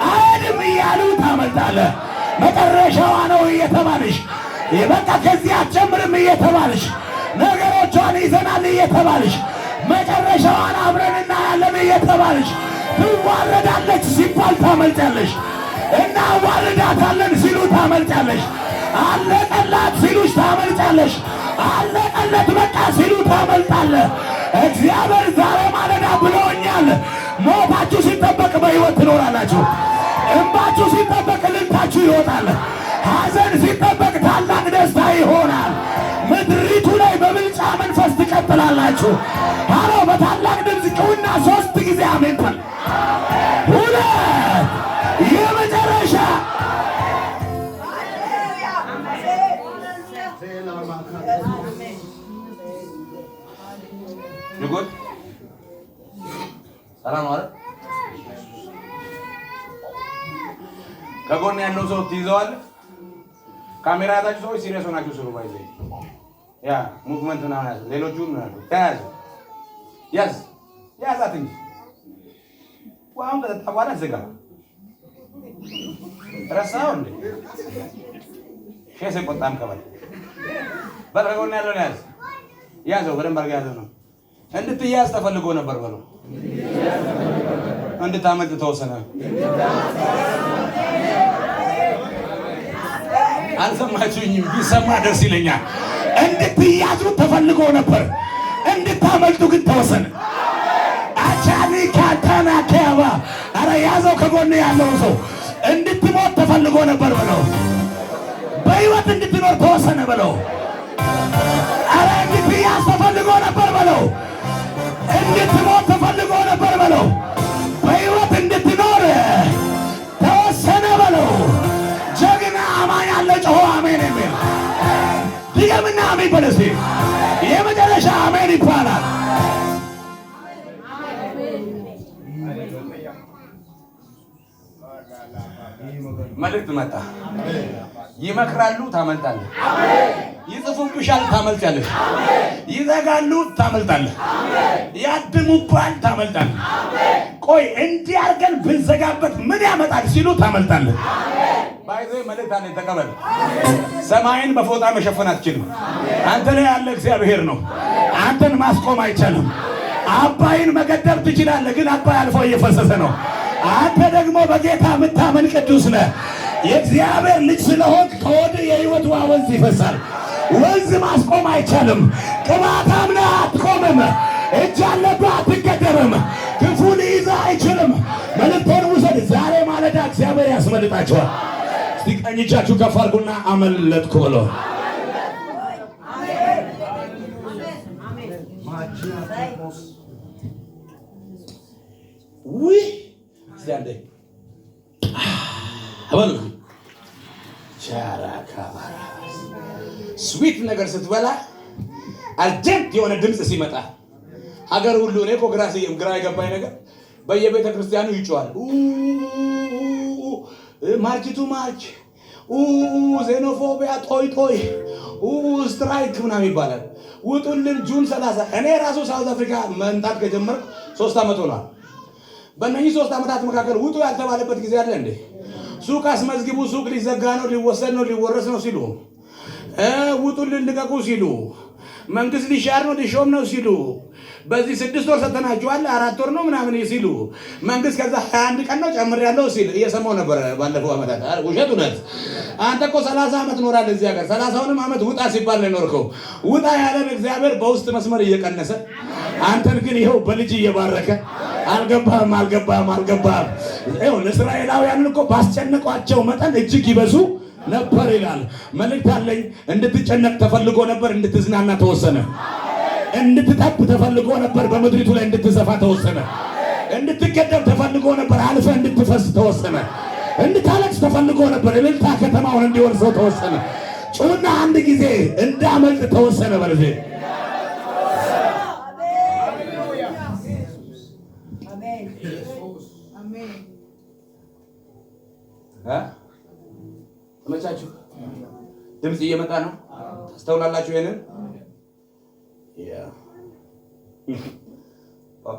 አይድም እያሉ ታመልጣለህ። መጨረሻዋ ነው እየተባልሽ በቃ ከዚህ አትጀምርም እየተባልሽ ነገሮቿን ይዘናል እየተባልሽ መጨረሻዋን አብረን እናያለን እየተባልሽ ትዋረዳለች ሲባል ታመልጫለሽ። እናዋርዳታለን ሲሉ ታመልጫለሽ። አለቀላት ሲሉሽ ታመልጫለሽ። አለቀለት በቃ ሲሉ ታመልጣለህ። እግዚአብሔር ዛሬ ማለዳ ብሎኛል። ሞታችሁ ሲጠበቅ በሕይወት ትኖራላችሁ። እንባችሁ ሲጠበቅ እልልታችሁ ይወጣል። ሐዘን ሲጠበቅ ታላቅ ደስታ ይሆናል። ምድሪቱ ላይ በብልጫ መንፈስ ትቀጥላላችሁ። አሎ በታላቅ ድምፅ ጩኹና 3 ጊዜ አሜን በል። 2 የመጨረሻ ይጎድ ሰላም አለ። ከጎን ያለው ሰው ትይዘዋለህ። ካሜራ ያዛችሁ ሰዎች ሲሪየስ ሆናችሁ ስሩ። ባይዘ ያ ሙቭመንት ምናምን ያዙ። ሌሎቹን ተያዙ። ያዛት እንጂ ዋውን ከጠጣ በኋላ ዝጋ። ረሳው እንዴ ሼስ ቆጣም ከበል በረጎና ያለው ያዘው። በደንብ አድርገህ ያዘው ነው። እንድትያዝ ተፈልጎ ነበር በለው። እንድታመልጥ ተወሰነ። አልሰማችሁኝም? ቢሰማ ደስ ይለኛል። እንድትያዙ ተፈልጎ ነበር፣ እንድታመልጡ ግን ተወሰነ። አቻሊ ካታና ከባ አረ ያዘው። ከጎን ያለው ሰው እንድትሞት ተፈልጎ ነበር በለው። በሕይወት እንድትኖር ተወሰነ በለው። አረ እንድትያዝ ተፈልጎ ነበር በለው። እንድትሞት ተፈልጎ ነበር በለው። በሕይወት እንድትኖር ተወሰነ በለው። ጀግና አማኝ ያለ ጮሆ አሜን የሚል ድገምና አሜን በል እስቲ። የመጨረሻ አሜን ይባላል። መልእክት መጣ። ይመክራሉ፣ ታመልጣለህ። ይጽፉብሻል፣ ታመልጫለሽ። ይዘጋሉ፣ ታመልጣለህ። ያድሙባል፣ ታመልጣለህ። ቆይ እንዲህ አድርገን ብንዘጋበት ምን ያመጣል ሲሉ ታመልጣለህ። ባይዘ መልእክት አለ፣ ተቀበል። ሰማይን በፎጣ መሸፈን አትችልም። አንተ ላይ ያለ እግዚአብሔር ነው። አንተን ማስቆም አይቻልም። አባይን መገደብ ትችላለህ፣ ግን አባይ አልፎ እየፈሰሰ ነው። አንተ ደግሞ በጌታ የምታመን ቅዱስ ነህ። የእግዚአብሔር ልጅ ስለሆንክ ከወዲህ የሕይወት ውሃ ወንዝ ይፈሳል። ወንዝ ማስቆም አይቻልም። ቅባታም ነህ፣ አትቆምም። እጅ አለብህ፣ አትገደብም። ክፉ ሊይዝህ አይችልም። መልእክቴን ውሰድ። ዛሬ ማለዳ እግዚአብሔር ያስመልጣችኋል። እስቲ ቀኝ እጃችሁ ከፍ አድርጉና አመለጥኩ ብሎ ውይ ሲያንዴ አበሉ ቻራካባራ ስዊት ነገር ስትበላ አርጀንት የሆነ ድምፅ ሲመጣ ሀገር ሁሉ እኔ እኮ ግራ የገባኝ ነገር በየቤተ ክርስቲያኑ ይጮሃል። ማርችቱ ማርች ዜኖፎቢያ ጦይ ጦይ ስትራይክ ምናምን ይባላል። ውጡልን ጁን 30 እኔ ራሱ ሳውዝ አፍሪካ መምጣት ከጀመርኩ 3 ዓመት ሆኗል። በእነዚህ 3 ዓመታት መካከል ውጡ ያልተባለበት ጊዜ አለ እንዴ? ሱቅ አስመዝግቡ፣ ሱቅ ሊዘጋ ነው፣ ሊወሰድ ነው፣ ሊወረስ ነው ሲሉ፣ ውጡልን ልቀቁ ሲሉ፣ መንግስት ሊሻር ነው ሊሾም ነው ሲሉ፣ በዚህ 6 ወር ሰተናችኋል 4 ወር ነው ምናምን ሲሉ፣ መንግስት ከዛ 21 ቀን ነው ጨምሬያለሁ ሲል እየሰማሁ ነበር ባለፈው ዓመታት። ውሸት እውነት? አንተ እኮ 30 ዓመት ኖራል እዚህ ሀገር። 30ውንም ዓመት ውጣ ሲባል ነው የኖርከው። ውጣ ያለን እግዚአብሔር በውስጥ መስመር እየቀነሰ አንተን ግን ይኸው በልጅ እየባረከ አልገባህም። እስራኤላውያንን እኮ ባስጨነቋቸው መጠን እጅግ ይበዙ ነበር ይላል። መልእክት አለኝ። እንድትጨነቅ ተፈልጎ ነበር፣ እንድትዝናና ተወሰነ። እንድትጠብ ተፈልጎ ነበር፣ በምድሪቱ ላይ እንድትሰፋ ተወሰነ። እንድትገደብ ተፈልጎ ነበር፣ አልፈ እንድትፈስ ተወሰነ። እንድታለቅስ ተፈልጎ ነበር፣ እልልታ ከተማውን እንዲወርሰው ተወሰነ። ጩና አንድ ጊዜ እንዳመልጥ ተወሰነ። በለዚህ ተመቻችሁ? ድምፅ እየመጣ ነው። ታስተውላላችሁ? ይሄንን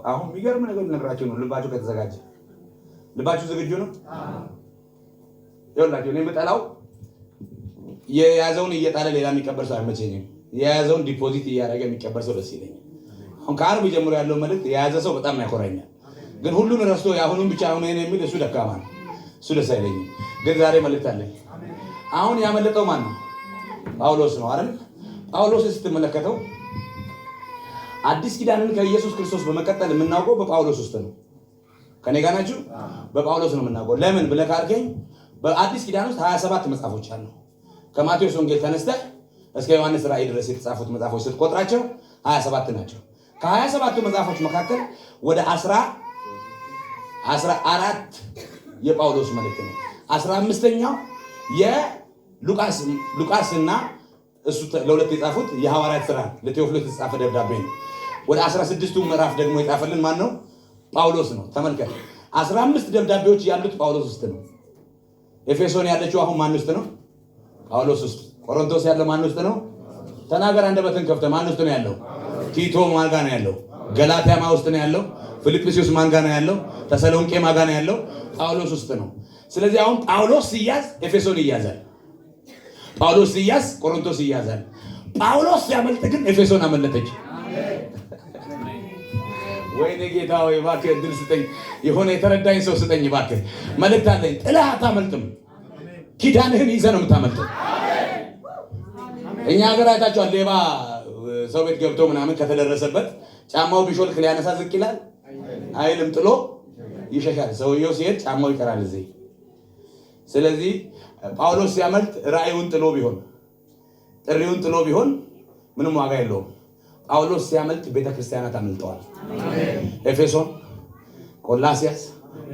አሁን የሚገርም ነገር ልነግራችሁ ነው። ልባችሁ ከተዘጋጀ፣ ልባችሁ ዝግጁ ነው? ይኸውላችሁ እኔ የምጠላው የያዘውን እየጣለ ሌላ የሚቀበል ሰው አይመቸኝም። የያዘውን ዲፖዚት እያደረገ የሚቀበል ሰው ደስ ይለኛል። አሁን ከአርብ ጀምሮ ያለው መልእክት የያዘ ሰው በጣም ያኮራኛል። ግን ሁሉን ረስቶ የአሁኑን ብቻ አሁን የሚል እሱ ደካማ ነው። እሱ ደስ አይለኝም። ግን ዛሬ መልእክት አለኝ። አሁን ያመለጠው ማን ነው? ጳውሎስ ነው አይደል? ጳውሎስ ስትመለከተው አዲስ ኪዳንን ከኢየሱስ ክርስቶስ በመቀጠል የምናውቀው በጳውሎስ ውስጥ ነው። ከኔ ጋር ናችሁ? በጳውሎስ ነው የምናውቀው። ለምን ብለህ ካልከኝ በአዲስ ኪዳን ውስጥ 27 መጽሐፎች አሉ። ከማቴዎስ ወንጌል ተነስተህ እስከ ዮሐንስ ራእይ ድረስ የተጻፉት መጽሐፎች ስትቆጥራቸው 27 ናቸው። ከ27ቱ መጽሐፎች መካከል ወደ 14 የጳውሎስ መልእክት ነው። 15ኛው የሉቃስና እሱ ለሁለት የጻፉት የሐዋርያት ሥራ ለቴዎፍሎስ የተጻፈ ደብዳቤ ነው። ወደ 16ቱ ምዕራፍ ደግሞ የጻፈልን ማን ነው? ጳውሎስ ነው። ተመልከት፣ 15 ደብዳቤዎች ያሉት ጳውሎስ ውስጥ ነው። ኤፌሶን ያለችው አሁን ማን ውስጥ ነው? ጳውሎስ ውስጥ። ቆሮንቶስ ያለው ማን ውስጥ ነው? ተናገር አንደበትን ከፍተህ። ማን ውስጥ ነው ያለው? ቲቶ ማን ጋር ነው ያለው? ገላትያ ማን ውስጥ ነው ያለው? ፊልጵስዩስ ማን ጋር ነው ያለው? ተሰሎንቄ ማን ጋር ነው ያለው? ጳውሎስ ውስጥ ነው። ስለዚህ አሁን ጳውሎስ ሲያዝ ኤፌሶን ይያዛል። ጳውሎስ ሲያዝ ቆሮንቶስ ይያዛል። ጳውሎስ ሲያመልጥ ግን ኤፌሶን አመለጠች። ወይኔ ጌታ ወይ እባክህ እድል ስጠኝ፣ የሆነ የተረዳኝ ሰው ስጠኝ እባክህ። መልእክት አለኝ። ጥለህ አታመልጥም፣ ኪዳንህን ይዘህ ነው የምታመልጠው። እኛ ሀገር አይታችኋል። ሌባ ሰው ቤት ገብቶ ምናምን ከተደረሰበት ጫማው ቢሾልክ ሊያነሳ ዝቅ ይላል አይልም፣ ጥሎ ይሸሻል። ሰውየው ሲሄድ ጫማው ይቀራል እዚህ። ስለዚህ ጳውሎስ ሲያመልጥ ራእዩን ጥሎ ቢሆን ጥሪውን ጥሎ ቢሆን ምንም ዋጋ የለውም። ጳውሎስ ሲያመልጥ ቤተክርስቲያናት አመልጠዋል። ኤፌሶን፣ ቆላሲያስ፣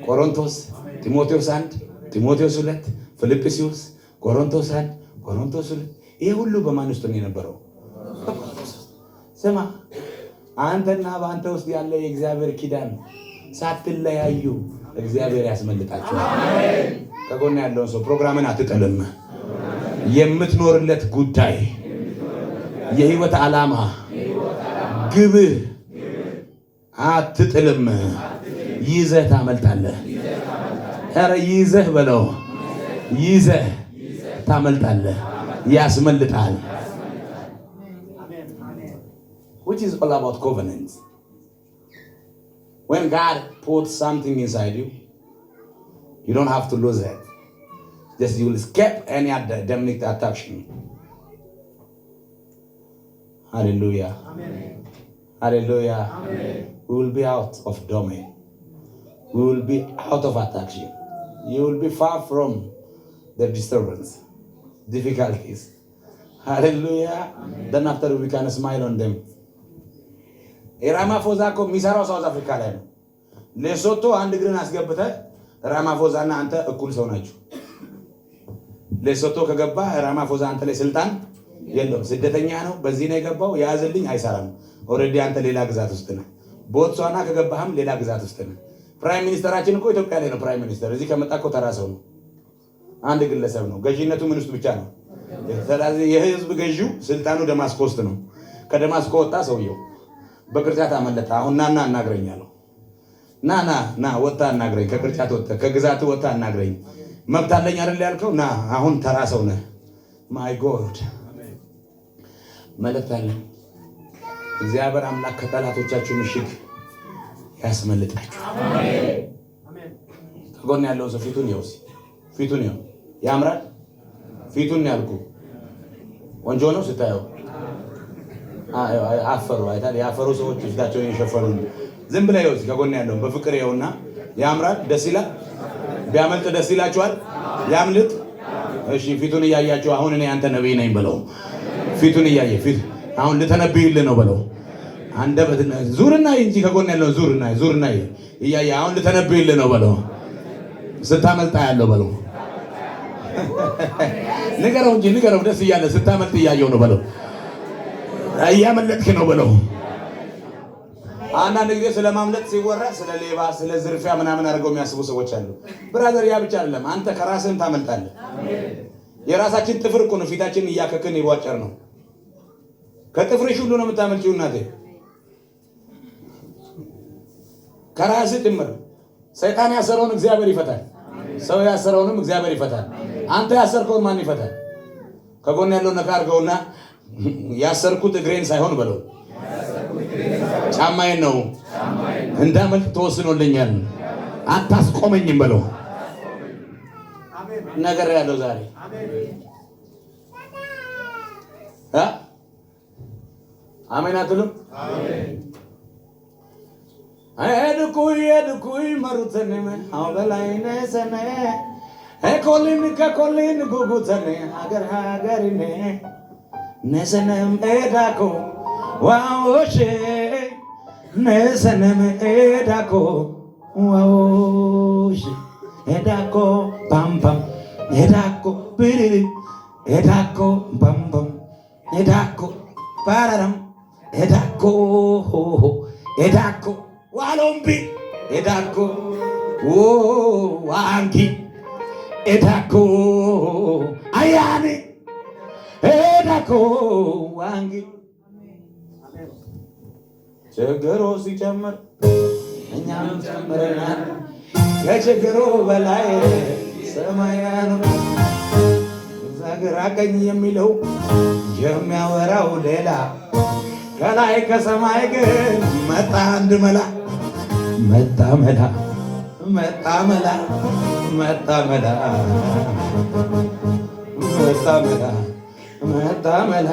ቆሮንቶስ፣ ጢሞቴዎስ 1፣ ጢሞቴዎስ 2፣ ፊልጵስዩስ፣ ቆሮንቶስ 1፣ ቆሮንቶስ 2። ይሄ ሁሉ በማን ውስጥ ነው የነበረው? ስማ፣ አንተና በአንተ ውስጥ ያለ የእግዚአብሔር ኪዳን ሳትለያዩ እግዚአብሔር ያስመልጣችኋል። ከጎን ያለውን ሰው ፕሮግራምን አትጥልም። የምትኖርለት ጉዳይ፣ የህይወት ዓላማ፣ ግብህ አትጥልም። ይዘህ ታመልጣለህ። ኧረ ይዘህ በለው፣ ይዘህ ታመልጣለህ። ያስመልጣል። which is all about covenant When God puts something inside you, you don't have to lose it. Just you will escape any demonic attraction. Hallelujah. Amen. Hallelujah. Amen. We will be out of domain. We will be out of attraction. You will be far from the disturbance, difficulties. Hallelujah. Amen. Then after we can smile on them. Ramaphosa ko misaro South Africa ላይ ነው። ሌሶቶ አንድ ግርን አስገብተ ራማፎዛ እና አንተ እኩል ሰው ናችሁ። ሌሶቶ ከገባ ራማፎዛ አንተ ላይ ስልጣን የለውም። ስደተኛ ነው። በዚህ ነው የገባው። ያዝልኝ አይሰራም። ኦሬዲ አንተ ሌላ ግዛት ውስጥ ነህ። ቦትስዋና ከገባህም ሌላ ግዛት ውስጥ ነህ። ፕራይም ሚኒስተራችን እኮ ኢትዮጵያ ላይ ነው። ፕራይም ሚኒስተር እዚህ ከመጣ እኮ ተራ ሰው ነው። አንድ ግለሰብ ነው። ገዢነቱ ምን ውስጥ ብቻ ነው። ስለዚህ የህዝብ ገዢው ስልጣኑ ደማስቆ ውስጥ ነው። ከደማስቆ ወጣ ሰውየው በቅርጫት አመለጠ። አሁን ናና አናግረኛለሁ። ና ወጣ አናግረኝ። ከቅርጫት ወጣ፣ ከግዛት ወጣ አናግረኝ። መብት አለኝ አይደል ያልከው? ና አሁን ተራ ሰው ነህ። ማይ ጎድ መልእክት አለኝ። እግዚአብሔር አምላክ ከጠላቶቻችሁ ምሽግ ያስመልጣችሁ። አሜን። ከጎን ያለው ሰው ፊቱን ይወስ ፊቱን ይወስ ያምራል። ፊቱን ያልኩ ወንጆ ነው ስታየው አፈሩ አይታል። ያፈሩ ሰዎች ፊታቸውን የሸፈኑ ዝም ብለው ይወስ ከጎን ያለው በፍቅር ይኸውና ያምራል። ደስ ይላል። ቢያመልጥ ደስ ይላችኋል። ያምልጥ። እሺ ፊቱን እያያችሁ አሁን እኔ አንተ ነብይ ነኝ በለው። ፊቱን እያየ ፊት አሁን ልተነብይልህ ነው በለው። አንደበት ዙርና እንጂ ከጎን ያለው ዙርና እያየ አሁን ልተነብይልህ ነው በለው። ስታመልጣ ያለው በለው። ንገረው እንጂ ንገረው። ደስ እያለ ስታመልጥ እያየው ነው በለው። እያመለጥክ ነው በለው። አንዳንድ ጊዜ ስለማምለጥ ሲወራ ስለ ሌባ ስለ ዝርፊያ ምናምን አድርገው የሚያስቡ ሰዎች አሉ። ብራዘር ያ ብቻ አይደለም። አንተ ከራስህም ታመልጣለህ። የራሳችን ጥፍር እኮ ነው ፊታችንን እያከክን ይዋጨር ነው። ከጥፍርሽ ሁሉ ነው የምታመልጪው እናቴ። ከራስህ ጭምር ሰይጣን ያሰረውን እግዚአብሔር ይፈታል። ሰው ያሰረውንም እግዚአብሔር ይፈታል። አንተ ያሰርከውን ማን ይፈታል? ከጎን ያለው ነካ አድርገውና ያሰርኩት እግሬን ሳይሆን በለው ጫማዬን ነው እንዳመልጥ ተወስኖልኛል። አታስቆመኝም በለው። ነገር ያለው ዛሬ አሜን አትሉም? ኤድኩይ መሩተኔ አው በላይነ ሰነ ኮሊን ጉጉተኔ ሀገሪኔ ነሰነም ኤዳኮ ዋዎሼ ነሰነም ኤዳኮ ዋዎሼ ኤዳኮ ፓምፓም ኤዳኮ ቢሪሪ ኤዳኮ ፓምፓም ኤዳኮ ፓራራም ኤዳኮ ኤዳኮ ዋሎምቢ ኤዳኮ ዋንኪ ኤዳኮ አያኔ ኤዳኮ ዋንጊ ችግሩ ሲጨምር እኛም ጨምረናል። ከችግሩ በላይ ሰማያኑ ግራ ቀኝ የሚለው የሚያወራው ሌላ ከላይ ከሰማይ ግን መጣ አንድ መላ መጣ መላ መጣ መላ መጣ መላ መጣ መላ መጣ መላ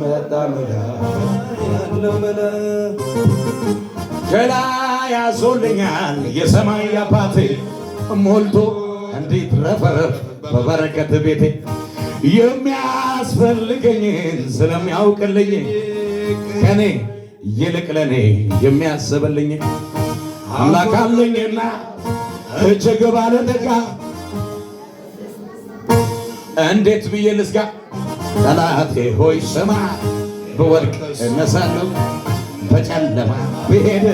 መጣ መላ ያለው መላ ከላይ ያዞልኛል የሰማይ አባቴ ሞልቶ እንዴት ረፈረፍ በበረከት ቤቴ የሚያስፈልገኝን ስለሚያውቅልኝ ከኔ ይልቅ ለኔ የሚያስብልኝ አምላክ አለኝና እጅግ ባለጠጋ እንዴት ብዬ ልስጋ? ጠላቴ ሆይ ስማ፣ በወድቅ እነሳለሁ፣ በጨለማ ብሄድ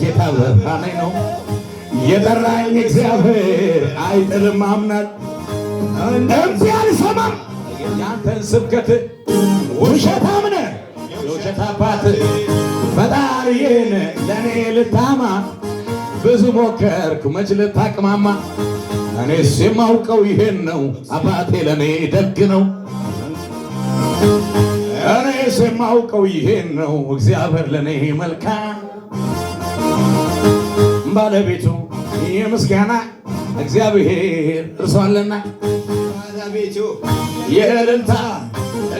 ጌታ ብርሃኔ ነው። የጠራኝ እግዚአብሔር አይጥልም አምናል። እምቢ አልሰማም ያንተን ስብከት ውሸታም ነህ የውሸት አባት ፈጣሪዬን ለእኔ ልታማ ብዙ ሞከርኩ መች ልታቅማማ እኔስ የማውቀው ይሄን ነው አባቴ ለእኔ ደግ ነው። እኔስ የማውቀው ይሄን ነው እግዚአብሔር ለእኔ መልካም ባለቤቱ የምስጋና እግዚአብሔር እርሷልና ባለቤቱ የእልልታ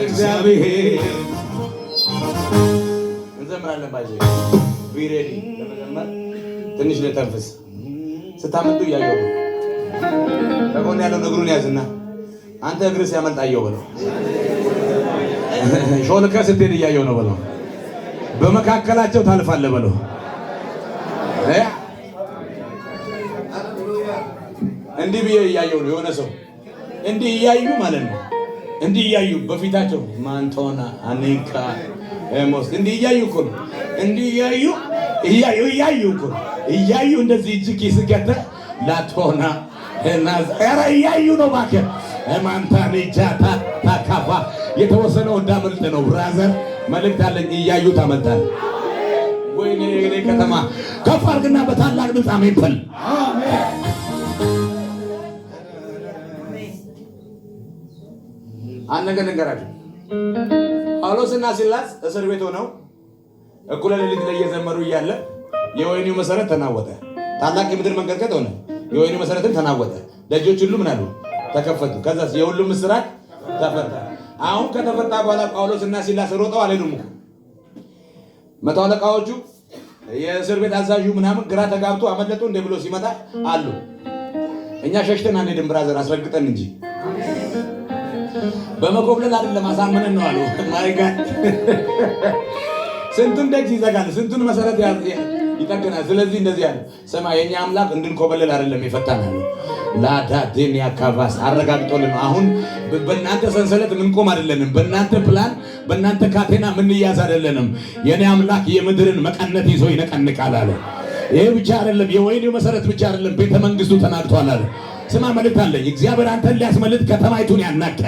እግዚአብሔር እንዘምራለን። ባይዘ ቢሬዲ ለመዘመር ትንሽ ለተንፍስ ስታመጡ እያየሁ ነው። ከጎን ያለው እግሩን ያዝና አንተ እግር ሲያመልጥ አየሁ በለው። ሾልከ ስትሄድ እያየሁ ነው በለው። በመካከላቸው ታልፋለህ በለው። እንዲህ ብዬ እያየሁ ነው። የሆነ ሰው እንዲህ እያዩ ማለት ነው። እንዲህ እያዩ በፊታቸው ማንቶና አኒካ ኤሞስ እንዲህ እያዩ እኮ ነው። እንዲህ እያዩ እኮ ነው። እያዩ እንደዚህ እጅ ኪስ ገተ ላቶና ኧረ እያዩ ነው እባክህ። ማንታኒ ጃታ ታካፋ የተወሰነው እንዳመልጥ ነው። ብራዘር መልእክት አለኝ። እያዩ ታመልጣለህ። ወይኔ ከተማ ከፍ አድርግና በታላቅ ድምፅ አሜን በል። አንድ ነገር ልንገራችሁ። ጳውሎስና ሲላስ እስር ቤት ሆነው እኩለ ሌሊት ላይ እየዘመሩ እያለ የወህኒው መሰረት ተናወጠ። ታላቅ የምድር መንቀጥቀጥ ሆነ። የወህኒው መሰረትም ተናወጠ። ደጆች ሁሉ ምን አሉ? ተከፈቱ። ከዛስ የሁሉም እስራት ተፈታ። አሁን ከተፈታ በኋላ ጳውሎስና ሲላስ ሮጠው አልሄዱም። መቶ አለቃዎቹ የእስር ቤት አዛዡ ምናምን ግራ ተጋብቶ አመለጡ እንደ ብሎ ሲመጣ አሉ እኛ ሸሽተን አንሄድም ብራዘር አስረግጠን እንጂ በመኮብለል አይደለም አሳምነን ነው አሉ። ማይ ጋድ ስንቱን ደጅ ይዘጋል፣ ስንቱን መሰረት ይጠግናል። ስለዚህ እንደዚህ ያለ ሰማ የኛ አምላክ እንድንኮበለል አይደለም የፈታናል። ላዳዴን ያካባስ አረጋግጦልን አሁን በእናንተ ሰንሰለት ምንቆም አይደለንም። በእናንተ ፕላን በእናንተ ካቴና ምንያዝ አይደለንም። የኔ አምላክ የምድርን መቀነት ይዞ ይነቀንቃል አለ። ይሄ ብቻ አይደለም፣ የወይኒው መሰረት ብቻ አይደለም፣ ቤተ መንግስቱ ተናግቷል አለ። ስማ መልእክት አለኝ። እግዚአብሔር አንተን ሊያስመልጥ ከተማይቱን ያናቀ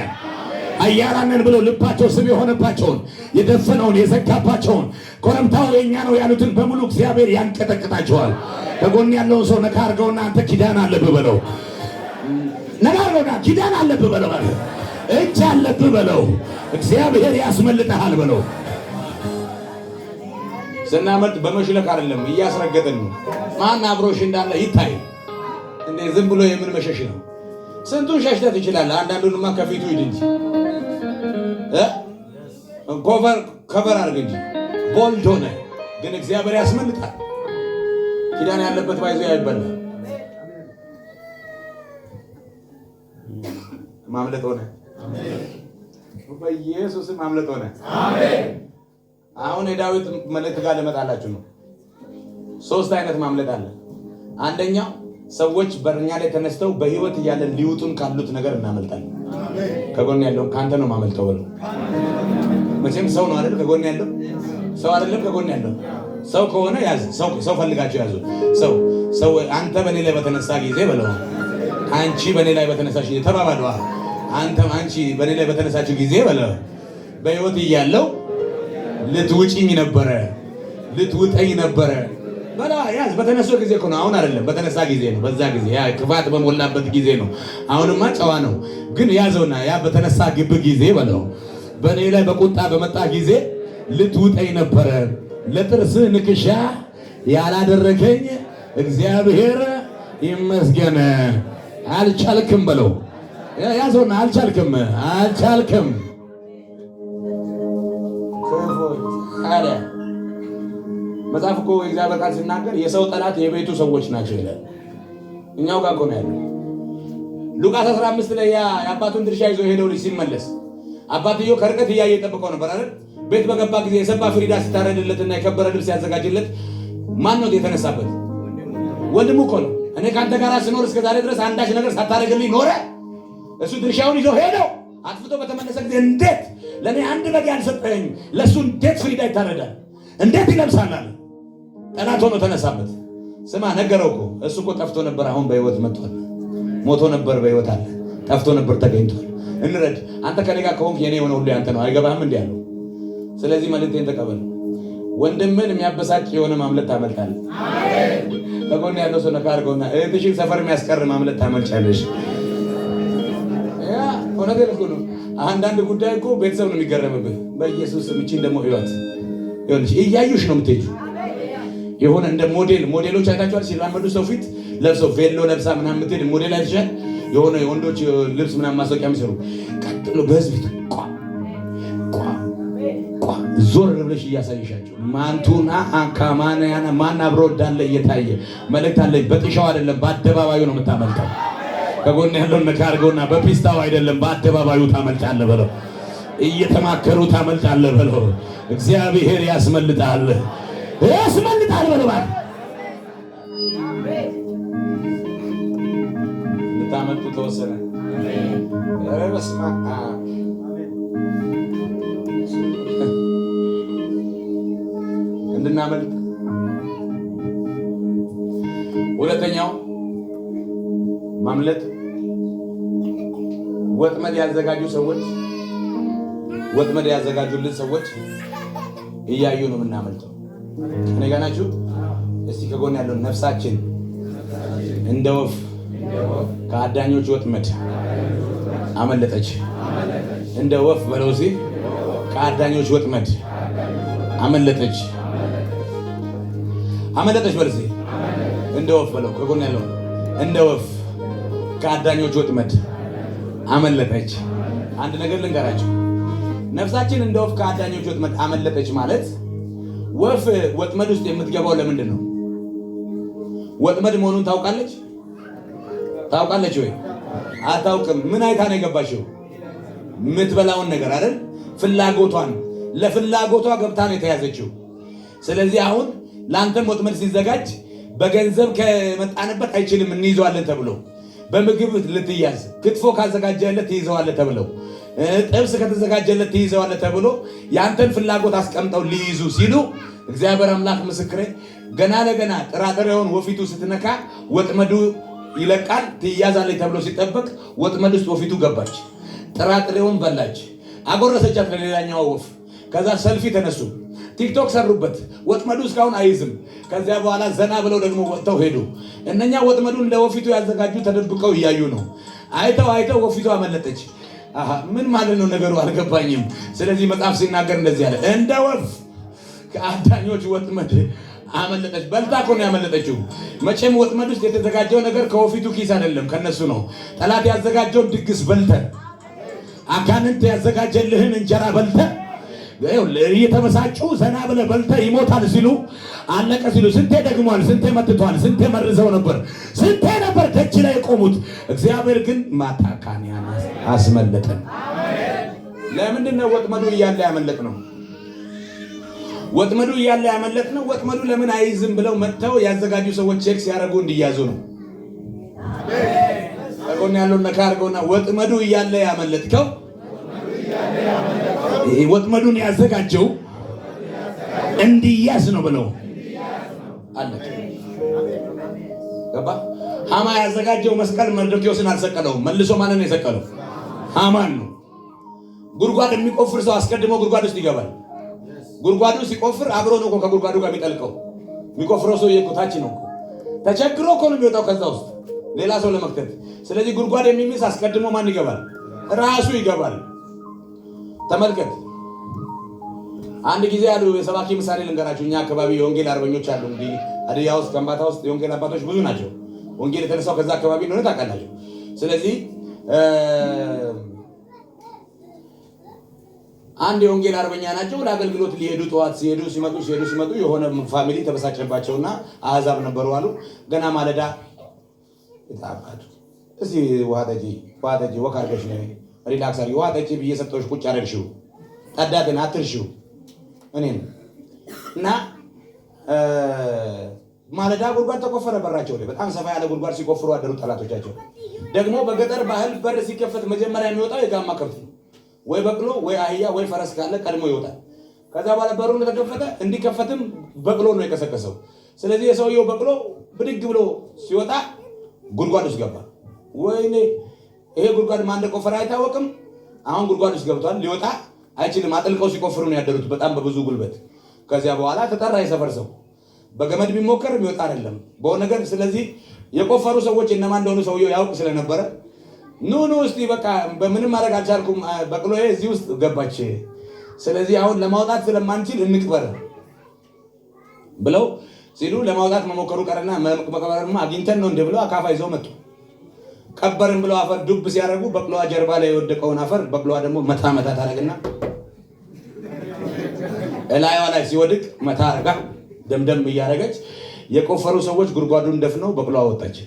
አያራነን ብለው ልባቸው ስብ የሆነባቸውን የደፈነውን የዘጋባቸውን ኮረብታው የኛ ነው ያሉትን በሙሉ እግዚአብሔር ያንቀጠቅጣቸዋል። ከጎን ያለውን ሰው ነካ አድርገውና አንተ ኪዳን አለብህ በለው። ነካ አድርገውና ኪዳን አለብህ በለው። እጅ አለብህ በለው። እግዚአብሔር ያስመልጠሃል በለው። ስናመልጥ በመሽለክ አይደለም፣ እያስረገጥን ነው። ማን አብሮሽ እንዳለ ይታይ። እንዴ ዝም ብሎ የምን መሸሽ ነው? ስንቱን ሸሽተህ ትችላለህ። አንዳንዱንማ ከፊቱ ሂድ እንጂ ከቨር አድርግ እንጂ ቦልድ ሆነ። ግን እግዚአብሔር ያስመልጣል። ኪዳን ያለበት ባይዞ አይበላል። ማምለጥ ሆነ። በኢየሱስም ማምለጥ ሆነ። አሜን። አሁን የዳዊት መልእክት ጋር ልመጣላችሁ ነው። 3 አይነት ማምለጥ አለ። አንደኛው ሰዎች በእኛ ላይ ተነስተው በህይወት እያለን ሊውጡን ካሉት ነገር እናመልጣለን። ከጎን ያለው ካንተ ነው ማመልጠው ብለው መቼም ሰው ነው አይደል? ከጎን ያለው ሰው አይደለም። ከጎን ያለው ሰው ከሆነ ያዝ። ሰው ፈልጋቸው ያዙ። ሰው አንተ በኔ ላይ በተነሳ ጊዜ በለው፣ አንቺ በኔ ላይ በተነሳሽ ጊዜ ተባባሉ። አንቺ በኔ ላይ በተነሳችሁ ጊዜ በለው፣ በህይወት እያለው ልትውጪኝ ነበረ፣ ልትውጠኝ ነበረ በላ ያዝ። በተነሳ ጊዜ እኮ ነው፣ አሁን አይደለም። በተነሳ ጊዜ ነው። በዛ ጊዜ ያ ክፋት በሞላበት ጊዜ ነው። አሁንማ ጨዋ ነው። ግን ያዘውና ያ በተነሳ ግብ ጊዜ በለው፣ በኔ ላይ በቁጣ በመጣ ጊዜ ልትውጠኝ ነበረ፣ ለጥርስህ ንክሻ ያላደረከኝ እግዚአብሔር ይመስገን። አልቻልክም በለው። ያዘውና አልቻልክም። አረ መጽሐፍ እኮ የእግዚአብሔር ቃል ሲናገር የሰው ጠላት የቤቱ ሰዎች ናቸው ይላል። እኛው ጋር እኮ ነው ያለው። ሉቃስ 15 ላይ የአባቱን ድርሻ ይዞ ሄደው ልጅ ሲመለስ አባትየው ከርቀት እያየ ጠብቀው ነበር አይደል? ቤት በገባ ጊዜ የሰባ ፍሪዳ ሲታረድለትና የከበረ ልብስ ያዘጋጅለት ማን ነው የተነሳበት? ወንድሙ እኮ ነው። እኔ ካንተ ጋር ስኖር እስከ ዛሬ ድረስ አንዳች ነገር ሳታደርግልኝ ኖረ። እሱ ድርሻውን ይዞ ሄደው አጥፍቶ በተመለሰ ጊዜ እንዴት ለእኔ አንድ በግ ያልሰጠኝ ለእሱ እንዴት ፍሪዳ ይታረዳል? እንዴት ይለብሳል አለ። ጠላት ሆኖ ተነሳበት። ስማ ነገረው እኮ እሱ እኮ ጠፍቶ ነበር፣ አሁን በህይወት መጥቷል። ሞቶ ነበር፣ በህይወት አለ። ጠፍቶ ነበር፣ ተገኝቷል። እንረድ። አንተ ከኔ ጋር ከሆንክ የኔ የሆነ ሁሉ ያንተ ነው። አይገባህም እንዴ ያለው። ስለዚህ መልእክቴን ተቀበል። ወንድምን የሚያበሳጭ የሆነ ማምለጥ ታመልጣለህ። አሜን። ከጎን ያለው ሰው ነካ አድርገውና እህትሽን ሰፈር የሚያስቀር ማምለጥ ታመልጫለሽ። ያ እውነቴን እኮ ነው። አንዳንድ ጉዳይ እኮ ቤተሰብ ነው የሚገረምብህ። በኢየሱስ ስም እቺን ደግሞ ህይወት ይኸውልሽ እያዩሽ ነው የምትሄጂው። የሆነ እንደ ሞዴሎች አይታችኋል? ሲራመዱ ሰው ፊት ለብሰው ቬሎ ለብሳ ምናምን የምትሄድ ሞዴል አይተሻል? የሆነ የወንዶች ልብስ ምናምን ማስታወቂያ የሚሰሩ ቀጥሎ በህዝብ ፊት ዞር ብለሽ እያሳየሻቸው ማንቱና አካማናያና ማን አብሮ እንዳለ እየታየ መልእክት አለኝ። በጥሻው አይደለም በአደባባዩ ነው የምታመልጠው። ከጎን ያለውን ነካ አድርገውና በፒስታው አይደለም በአደባባዩ ታመልጣለህ በለው። እየተማከሩ ታመልጣለህ በለው። እግዚአብሔር ያስመልጣል በለው። እንድታመልጡ ተወሰነ። በስመ አብ እንድናመልጥ። ሁለተኛው ማምለጥ ወጥመድ ያዘጋጁልን ሰዎች እያዩ ነው የምናመልጠው። እኔ ጋር ናችሁ? እስቲ ከጎን ያለው ነፍሳችን እንደ ወፍ ከአዳኞች ወጥመድ አመለጠች። እንደ ወፍ በለው እስቲ ከአዳኞች ወጥመድ አመለጠች በለው እስቲ እንደ ወፍ በለው። ከጎን ያለው እንደ ወፍ ከአዳኞች ወጥመድ አመለጠች። አንድ ነገር ልንገራችሁ። ነፍሳችን እንደ ወፍ ከአዳኞች ወጥመድ አመለጠች ማለት ወፍ ወጥመድ ውስጥ የምትገባው ለምንድን ነው? ወጥመድ መሆኑን ታውቃለች ወይ? አታውቅም። ምን አይታ ነው የገባችው? የምትበላውን ነገር አይደል? ፍላጎቷን ለፍላጎቷ ገብታ ነው የተያዘችው። ስለዚህ አሁን ለአንተም ወጥመድ ሲዘጋጅ በገንዘብ ከመጣንበት አይችልም እንይዘዋለን ተብሎ፣ በምግብ ልትያዝ ክትፎ ካዘጋጀለት ትይዘዋለህ ተብለው፣ ጥብስ ከተዘጋጀለት ትይዘዋለህ ተብሎ ያንተን ፍላጎት አስቀምጠው ሊይዙ ሲሉ እግዚአብሔር አምላክ ምስክሬ ገና ለገና ጥራጥሬውን ወፊቱ ስትነካ ወጥመዱ ይለቃል ትያዛለች ተብሎ ሲጠበቅ ወጥመድ ውስጥ ወፊቱ ገባች። ጥራጥሬውን በላች፣ አጎረሰቻት ለሌላኛው ወፍ። ከዛ ሰልፊ ተነሱ፣ ቲክቶክ ሰሩበት። ወጥመዱ እስካሁን አይዝም። ከዚያ በኋላ ዘና ብለው ደግሞ ወጥተው ሄዱ። እነኛ ወጥመዱን ለወፊቱ ያዘጋጁ ተደብቀው እያዩ ነው። አይተው ወፊቱ አመለጠች። ምን ማለት ነው ነገሩ? አልገባኝም። ስለዚህ መጽሐፍ ሲናገር እንደዚህ አለ፣ እንደ ወፍ ከአዳኞች ወጥመድ አመለጠች። በልታ እኮ ነው ያመለጠችው። መቼም ወጥመድ ውስጥ የተዘጋጀው ነገር ከወፊቱ ኪስ አይደለም፣ ከነሱ ነው። ጠላት ያዘጋጀውን ድግስ በልተ፣ አጋንንት ያዘጋጀልህን እንጀራ በልተ፣ እየተመሳጩ ዘና ብለህ በልተ ይሞታል ሲሉ አለቀ ሲሉ ስንቴ ደግሟል፣ ስንቴ መትቷል፣ ስንቴ መርዘው ነበር፣ ስንቴ ነበር ደጅ ላይ የቆሙት። እግዚአብሔር ግን ማታካንያን አስመለጠን። ለምንድን ነው ወጥመዱ እያለ ያመለጥ ነው? ወጥመዱ እያለ ያመለጥ ነው። ወጥመዱ ለምን አይዝም ብለው መጥተው ያዘጋጁ ሰዎች ቼክ ሲያደርጉ እንዲያዙ ነው። ከጎን ያለውን ነካ አድርገውና ወጥመዱ እያለ ያመለጥከው፣ ወጥመዱን ያዘጋጀው እንዲያዝ ነው ብለው አለ። ገባ? ሃማ ያዘጋጀው መስቀል መርዶክዮስን አልሰቀለውም። መልሶ ማንን ነው የሰቀለው? ሃማን ነው። ጉድጓድ የሚቆፍር ሰው አስቀድሞ ጉድጓድ ውስጥ ይገባል። ጉድጓዱ ሲቆፍር አብሮ ነው እኮ ከጉድጓዱ ጋር የሚጠልቀው። የሚቆፍረው ሰው ታች ነው እኮ ተቸግሮ እኮ ነው የሚወጣው ከዛ ውስጥ ሌላ ሰው ለመክተት። ስለዚህ ጉድጓድ የሚሚስ አስቀድሞ ማን ይገባል? ራሱ ይገባል። ተመልከት። አንድ ጊዜ ያሉ የሰባኪ ምሳሌ ልንገራችሁ። እኛ አካባቢ የወንጌል አርበኞች አሉ። እንግዲህ አድያ ውስጥ ከምባታ ውስጥ የወንጌል አባቶች ብዙ ናቸው። ወንጌል የተነሳው ከዛ አካባቢ እንደሆነ ታውቃላችሁ። ስለዚህ አንድ የወንጌል አርበኛ ናቸው። ለአገልግሎት ሊሄዱ ጠዋት ሲመጡ የሆነ ፋሚሊ ተበሳጨባቸውና አህዛብ ነበሩ አሉ። ገና ማለዳ ይታባቱ እስቲ ውሃ ጠጪ ወክ አድርገሽ ነው ሪላክስ አድርጊ ውሃ ጠጪ ብዬ ሰጠሁሽ ቁጭ አደረግሽው ጠዳትን አትርሺው እኔን እና ማለዳ ጉድጓድ ተቆፈረ በራቸው ላይ በጣም ሰፋ ያለ ጉድጓድ ሲቆፍሩ አደሩ ጠላቶቻቸው። ደግሞ በገጠር ባህል በር ሲከፈት መጀመሪያ የሚወጣው የጋማ ከብት ነው። ወይ በቅሎ ወይ አህያ ወይ ፈረስ ካለ ቀድሞ ይወጣል። ከዛ በኋላ በሩ እንደተከፈተ እንዲከፈትም በቅሎ ነው የቀሰቀሰው። ስለዚህ የሰውየው በቅሎ ብድግ ብሎ ሲወጣ ጉድጓድ ውስጥ ገባ። ወይኔ ይሄ ጉድጓድ ማን እንደቆፈረ አይታወቅም። አሁን ጉድጓድ ውስጥ ገብቷል፣ ሊወጣ አይችልም። አጥልቀው ሲቆፍሩ ነው ያደሩት በጣም በብዙ ጉልበት። ከዚያ በኋላ ተጠራ የሰፈር ሰው። በገመድ ቢሞከር የሚወጣ አይደለም በሆነ ነገር። ስለዚህ የቆፈሩ ሰዎች እነማን እንደሆኑ ሰውየው ያውቅ ስለነበረ ኑ እስቲ በቃ በምንም ማድረግ አልቻልኩም፣ በቅሎዬ እዚህ ውስጥ ገባች፣ ስለዚህ አሁን ለማውጣት ስለማንችል እንቅበር ብለው ሲሉ ለማውጣት መሞከሩ ቀርና መቀበርማ አግኝተን ነው እንደ ብለው አካፋ ይዘው መጡ። ቀበርን ብለው አፈር ዱብ ሲያደርጉ በቅሎዋ ጀርባ ላይ የወደቀውን አፈር በቅሎዋ ደግሞ መታ ታደርግና እላይዋ ላይ ሲወድቅ መታ አረጋ ደምደም እያደረገች የቆፈሩ ሰዎች ጉድጓዱን ደፍነው በቅሎዋ ወጣች።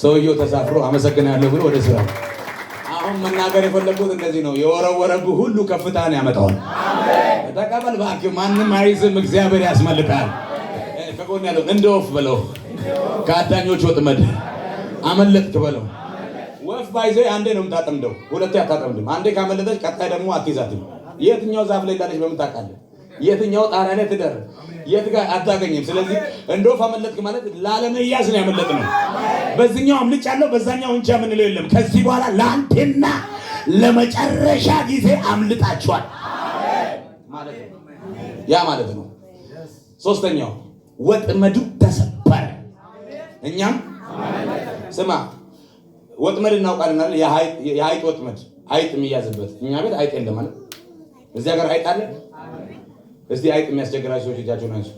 ሰውየው ተሳፍሮ አመሰግናለሁ ብሎ ወደ ስራ። አሁን መናገር የፈለጉት እንደዚህ ነው። የወረወረብህ ሁሉ ከፍታን ያመጣዋል። ተቀበል እባክህ። ማንም አይዝም፣ እግዚአብሔር ያስመልካል። ከጎን ያለው እንደ ወፍ በለው፣ ከአዳኞች ወጥመድ አመለጥክ በለው። ወፍ ባይዘይ አንዴ ነው የምታጠምደው፣ ሁለቴ አታጠምድም። አንዴ ካመለጠች ቀጣይ ደግሞ አትይዛትም። የትኛው ዛፍ ላይ እንዳለች በምን ታውቃለህ? የትኛው ጣሪያ ላይ ትደር? የት ጋር አታገኝም። ስለዚህ እንደ ወፍ አመለጥክ ማለት ላለመያዝ ነው ያመለጥነው። በዚህኛው አምልጫለሁ በዛኛው እንቻ ምንለው የለም። ከዚህ በኋላ ለአንዴና ለመጨረሻ ጊዜ አምልጣችኋል ማለት ነው። ያ ማለት ነው። ሶስተኛው ወጥመዱ ተሰበረ። እኛም ስማ ወጥመድ እናውቃለን አይደል? የሀይጥ ወጥመድ፣ አይጥ የሚያዝበት። እኛ ቤት አይጥ የለም ማለት እዚህ ሀገር አይጥ አለ? እስቲ አይጥ የሚያስቸግራችሁ ሰዎች እጃቸውን አንሱ።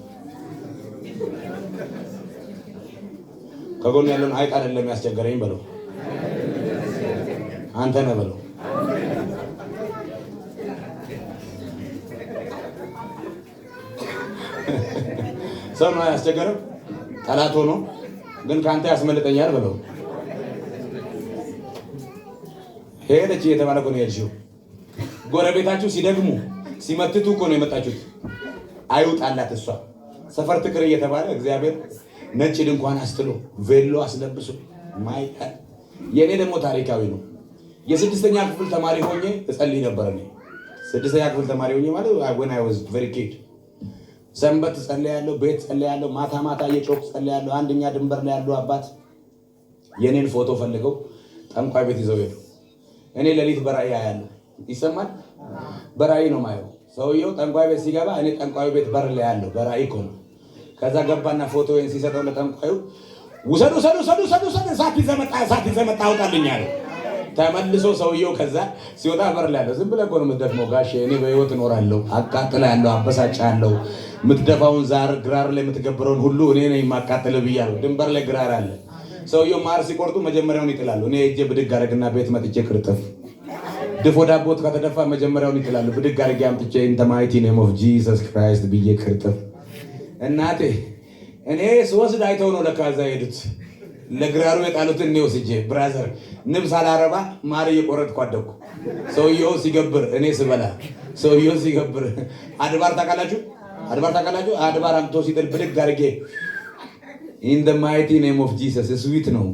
ከጎን ያለውን አይጥ አይደለም ያስቸገረኝ በለው፣ አንተ ነህ በለው። ሰው ነው ያስቸገረው፣ ጠላት ሆኖ ግን ካንተ ያስመልጠኛል በለው። ሄደች እየተባለ እኮ ነው የሄድሽው። ጎረቤታችሁ ሲደግሙ ሲመትቱ እኮ ነው የመጣችሁት። አይውጣላት እሷ ሰፈር ትቅር እየተባለ እግዚአብሔር ነጭ ድንኳን አስጥሎ ቬሎ አስለብሶ ማይቀር። የኔ ደግሞ ታሪካዊ ነው። የስድስተኛ ክፍል ተማሪ ሆኜ እጸልይ ነበር። እኔ ስድስተኛ ክፍል ተማሪ ሆኜ ማለት when I was very kid ሰንበት ጸልያለሁ፣ ቤት ጸልያለሁ፣ ማታ ማታ እየጮክ ጸልያለሁ። አንደኛ ድንበር ላይ ያሉ አባት የኔን ፎቶ ፈልገው ጠንቋይ ቤት ይዘው ሄዱ። እኔ ሌሊት በራእይ ያያለሁ። ይሰማል? በራእይ ነው ማየው። ሰውየው ጠንቋይ ቤት ሲገባ እኔ ጠንቋይ ቤት በር ላይ ያለው በራእይ እኮ ነው። ከዛ ገባና ፎቶዬን ሲሰጠው ለጠንቋዩ ውሰዱ እሳት ይዘህ መጣ አውጣልኝ አለ። ተመልሶ ሰውየው ከዛ ሲወጣ በር ላይ ያለው ዝም ብለህ እኮ ነው የምትደፍመው ጋሼ፣ እኔ በህይወት እኖራለሁ፣ አቃጥላለሁ፣ አበሳጫለሁ፣ የምትደፋውን ዛር ግራር ላይ የምትገብረውን ሁሉ እኔ ነኝ የማቃጥልህ ብያለሁ። ድንበር ላይ ግራር አለ። ሰውየው ማር ሲቆርጡ መጀመሪያውን ይጥላሉ። እኔ እጄ ብድግ አደረግና ቤት መጥቼ ቅርጥፍ ድፎ ዳቦት ከተደፋ መጀመሪያውን ይጥላሉ። ብድግ አድርጌ አምጥቼ ኢን ዘ ማይቲ ኔም ኦፍ ጂሰስ ክራይስት ብዬ ቅርጥፍ። እናቴ እኔ ስወስድ አይተው ነው ለካ እዛ ሄዱት። ለግራሩ የጣሉትን እኔ ወስጄ ብራዘር ንብ ሳላረባ ማር እየቆረጥኩ አደኩ። ሰውየው ሲገብር እኔ ስበላ፣ ሰውየው ሲገብር አድባር ታውቃላችሁ? አድባር አምጥቶ ሲጥል ብድግ አድርጌ ኢን ዘ ማይቲ ኔም ኦፍ ጂሰስ ስዊት ነው።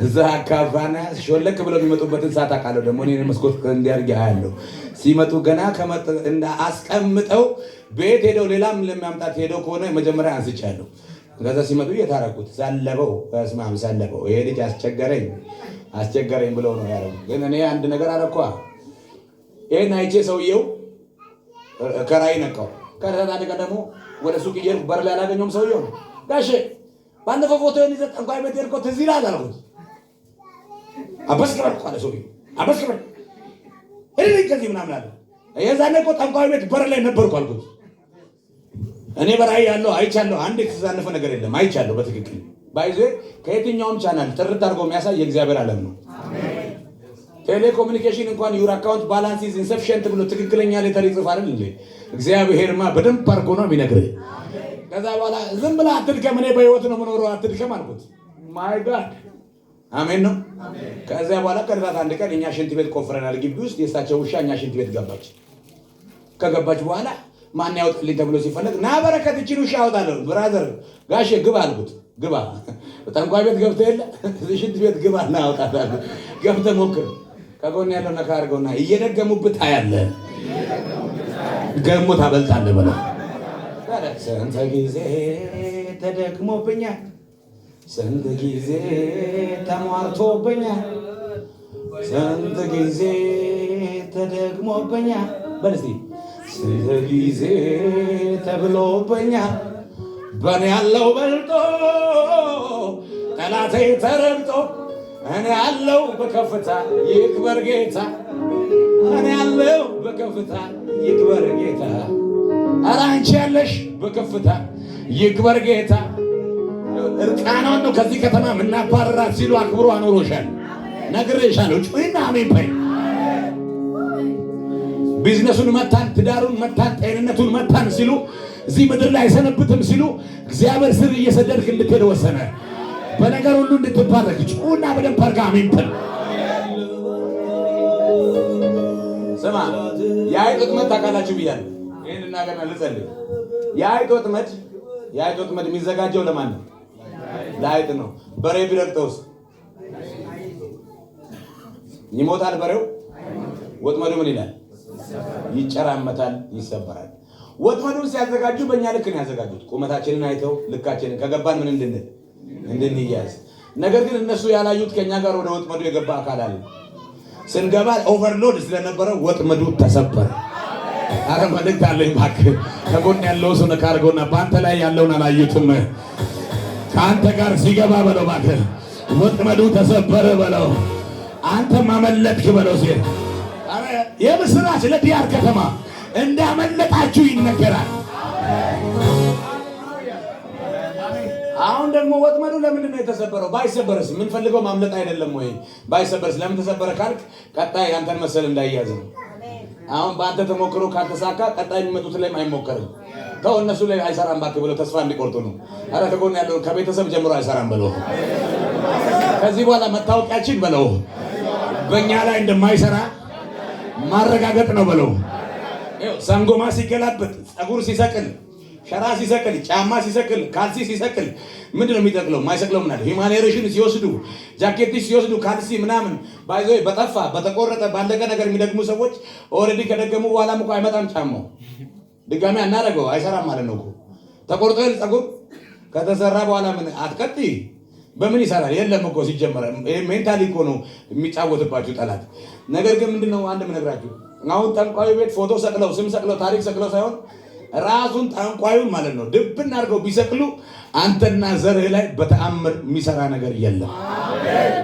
እዛ አካባና ሾለክ ብለው የሚመጡበትን ሰዓት አውቃለሁ። ደግሞ እኔ መስኮት እንዲያርግ ያለው ሲመጡ ገና እንደ አስቀምጠው ቤት ሄደው ሌላም ለሚያምጣት ሄደው ከሆነ መጀመሪያ አንስቻለሁ። ከዛ ሲመጡ እየታረቁት ሰለበው፣ በስማም ሰለበው። ይሄ ልጅ አስቸገረኝ ብለው ነው ያደረጉት። ግን እኔ አንድ ነገር አረኳ። ይሄን አይቼ ሰውየው ከራይ ነቃው። ከዛ ደግሞ ወደ ሱቅ እየሄድኩ በር ላይ አላገኘውም። ሰውየው ጋሼ ባለፈው ፎቶዬን ይዘህ ጠንቋይ ቤት ሄድከው ትዝ ይልሃል አልኩት። አበስክበል እኮ አለ ሰውየው። አበስክበል ከዚህ ምናምን አለ። የዛኔ እኮ ጠንቋይ ቤት በር ላይ ነበርኩ አልኩት። እኔ በራእይ ያለው አይቻለሁ። አንድ የተዛነፈ ነገር የለም። አይቻለሁ በትክክል ባይዞ ከየትኛውም ቻናል ጥርት አድርጎ የሚያሳይ የእግዚአብሔር ዓለም ነው። ቴሌኮሙኒኬሽን እንኳን ዩር አካውንት ባላንስ ኢዝ ኢንሰፊሽንት ብሎ ትክክለኛ ሌተር ይጽፋል እንዴ? እግዚአብሔርማ በደንብ አድርጎ ነው የሚነግርህ። ከዛ በኋላ ዝም ብለህ አትድከም፣ እኔ በህይወት ነው የምኖረው አትድከም አልኩት። ማይ ጋድ አሜን ነው። ከዚያ በኋላ ከድራት አንድ ቀን እኛ ሽንት ቤት ቆፍረናል ግቢ ውስጥ። የእሳቸው ውሻ እኛ ሽንት ቤት ገባች። ከገባች በኋላ ማን ያወጣልኝ ተብሎ ሲፈለግ ና በረከት እቺን ውሻ አወጣለሁ። ብራዘር ጋሼ ግባ አልኩት። ግባ ጠንቋይ ቤት ገብተህ የለ ሽንት ቤት ግባ እና አወጣታለሁ። ገብተህ ሞክር። ከጎን ያለው ነካ አድርገውና እየደገሙብህ ታያለህ፣ ገሞ ታበልጣለህ በለው። ስንት ጊዜ ተደግሞብኛል፣ ስንት ጊዜ ተሟርቶብኛል፣ ስንት ጊዜ ተደግሞብኛል። በል እስቲ ስንት ጊዜ ተብሎብኛል። በእኔ ያለው በልጦ ጠላቴ ተረግጦ እኔ ያለው በከፍታ ይክበር ጌታ፣ እኔ ያለው በከፍታ ይክበር ጌታ። ኧረ አንቺ ያለሽ በከፍታ ይክበር ጌታ። እርቃኗን ነው ከዚህ ከተማ ምናባረራት ሲሉ አክብሮ አኖሮሻል። ነግሬሻለሁ። ጩይና አሜን በይ። ቢዝነሱን መታን፣ ትዳሩን መታን፣ ጤንነቱን መታን ሲሉ እዚህ ምድር ላይ አይሰነብትም ሲሉ እግዚአብሔር ስር እየሰደድክ እንድትሄድ ወሰነ። በነገር ሁሉ እንድትባረክ ጩና በደንብ አድርጋ አሜን በል። ስማ የአይጥ ወጥመድ ታውቃላችሁ ብያለሁ። ይህን እናገርና ልጸልይ። የአይጥ ወጥመድ የሚዘጋጀው ለማን ነው? ለአይጥ ነው። በሬ ቢረግጠውስ ይሞታል በሬው? ወጥመዱ ምን ይላል? ይጨራመታል፣ ይሰበራል። ወጥመዱን ሲያዘጋጁ በእኛ ልክ ነው ያዘጋጁት። ቁመታችንን አይተው ልካችንን ከገባን ምን እንድንያዝ። ነገር ግን እነሱ ያላዩት ከኛ ጋር ወደ ወጥመዱ የገባ አካል አለ። ስንገባ ኦቨርሎድ ስለነበረ ወጥመዱ ተሰበረ። አረ መልእክት አለኝ እባክህ። ከጎን ያለው ሰው ነካ አድርገውና በአንተ ላይ ያለውን አላዩትም። ከአንተ ጋር ሲገባ በለው እባክህ ወጥመዱ ተሰበረ በለው። አንተ ማመለጥክ በለው ሲል የምስራች ለዲያር ከተማ እንዳመለጣችሁ ይነገራል። አሁን ደግሞ ወጥመዱ ለምንድን ነው የተሰበረው? ባይሰበርስ የምንፈልገው ማምለጥ አይደለም ወይ? ባይሰበርስ ለምን ተሰበረ ካልክ ቀጣይ አንተን መሰል እንዳይያዝ ነው። አሁን በአንተ ተሞክሮ ካልተሳካ ቀጣይ የሚመጡት ላይም አይሞከርም። ተው እነሱ ላይ አይሰራም እባክህ ብለው ተስፋ እንዲቆርጡ ነው። አረ ከጎን ያለው ከቤተሰብ ጀምሮ አይሰራም በለው። ከዚህ በኋላ መታወቂያችን በለው በእኛ ላይ እንደማይሰራ ማረጋገጥ ነው በለው። ሰንጎማ ሲገላበጥ፣ ጸጉር ሲሰቅል፣ ሸራ ሲሰቅል፣ ጫማ ሲሰቅል፣ ካልሲ ሲሰቅል ምንድን ነው የሚጠቅለው? የማይሰቅለው ምን አለ? ሂማኔሬሽን ሲወስዱ፣ ጃኬት ሲወስዱ፣ ካልሲ ምናምን ባይዞ በጠፋ በተቆረጠ ባለቀ ነገር የሚደግሙ ሰዎች ኦልሬዲ ከደገሙ በኋላም እኮ አይመጣም ጫማው። ድጋሚ አናደርገው አይሰራም ማለት ነው እኮ። ተቆርጦ ጸጉር ከተሰራ በኋላ ምን አትቀጥይ በምን ይሰራል? የለም እኮ ሲጀመር ሜንታሊ እኮ ነው የሚጫወትባችሁ ጠላት። ነገር ግን ምንድነው አንድ ምነግራችሁ፣ አሁን ጠንቋዩ ቤት ፎቶ ሰቅለው ስም ሰቅለው ታሪክ ሰቅለው ሳይሆን ራሱን ጠንቋዩን ማለት ነው ድብን አድርገው ቢሰቅሉ አንተና ዘርህ ላይ በተአምር የሚሰራ ነገር የለም።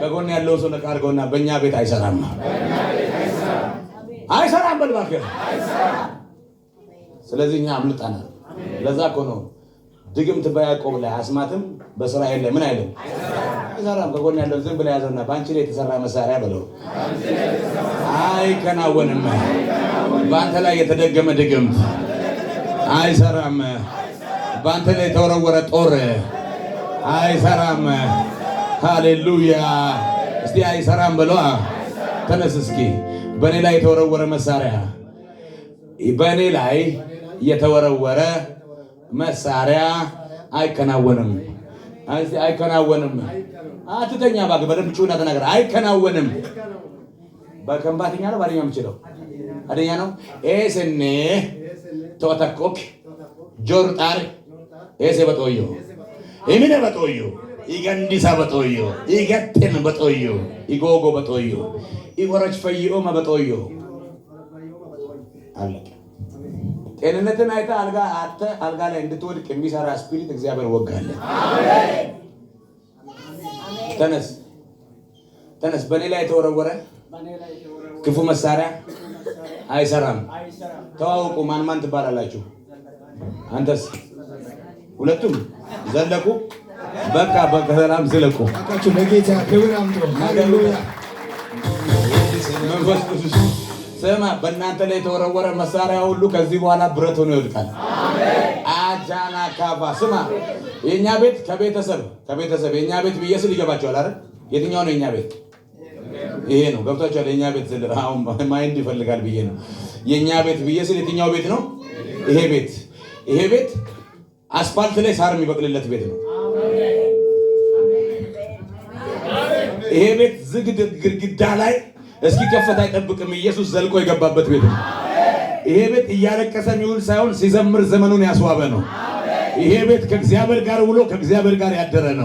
ከጎን ያለው ሰው ነቃ አድርገውና በእኛ ቤት አይሰራም፣ አይሰራም በል እባክህ። ስለዚህ እኛ አምልጠናል። ለዛ እኮ ነው ድግምት በያዕቆብ ላይ አስማትም በእስራኤል ላይ ምን አይልም አይሰራም። ከጎን ያለው ዝም ብለህ ያዘውና በአንቺ ላይ የተሰራ መሳሪያ በለው አይከናወንም። በአንተ ላይ የተደገመ ድግምት አይሰራም። በአንተ ላይ የተወረወረ ጦር አይሰራም። ሃሌሉያ! እስቲ አይሰራም በለዋ። ተነስ እስኪ። በእኔ ላይ የተወረወረ መሳሪያ፣ በእኔ ላይ የተወረወረ መሳሪያ አይከናወንም። አይከናወንም። አትተኛ እባክህ። በደንብ ጩና ተናገር። አይከናወንም። በከንባተኛ ነው ባደኛ የምችለው አደኛ ነው። ኤስኔ ተወተኮክ ጆርጣር ኤሴ በጦዮ ኢሚነ በጦዮ ኢገንዲሳ በጦዮ ኢገትን በጦዮ ኢጎጎ በጦዮ ኢወረች ፈይኦ በጦዮ አለቀ። ጤንነትን አይታ አልጋ ላይ እንድትወድቅ የሚሰራ ስፒሪት እግዚአብሔር ወጋለ። አሜን። ተነስ። በእኔ ላይ የተወረወረ ክፉ መሳሪያ አይሰራም። ተዋውቁ። ማን ትባላላችሁ? አንተስ? ሁለቱም ዘለቁ። በቃ በሰላም ዝለቁ። ለጌታ ክብር አምጡ። ሃሌሉያ! መንፈስ ቅዱስ ስማ፣ በእናንተ ላይ የተወረወረ መሳሪያ ሁሉ ከዚህ በኋላ ብረት ሆኖ ይወድቃል። አሜን። አጃና ካባ ስማ፣ የኛ ቤት ከቤተሰብ የኛ ቤት ብዬ ስል ይገባቸዋል አይደል? የትኛው ነው የኛ ቤት? ይሄ ነው። ገብቷቸዋል? የኛ ቤት ስል አሁን ማይንድ ይፈልጋል ብዬ ነው። የኛ ቤት ብዬ ስል የትኛው ቤት ነው? ይሄ ቤት አስፋልት ላይ ሳር የሚበቅልለት ቤት ነው። ይሄ ቤት ዝግ ግድግዳ ላይ እስኪ ከፈታ አይጠብቅም። ኢየሱስ ዘልቆ የገባበት ቤት ነው። ይሄ ቤት እያለቀሰ የሚውል ሳይሆን ሲዘምር ዘመኑን ያስዋበ ነው። ይሄ ቤት ከእግዚአብሔር ጋር ውሎ ከእግዚአብሔር ጋር ያደረ ነው።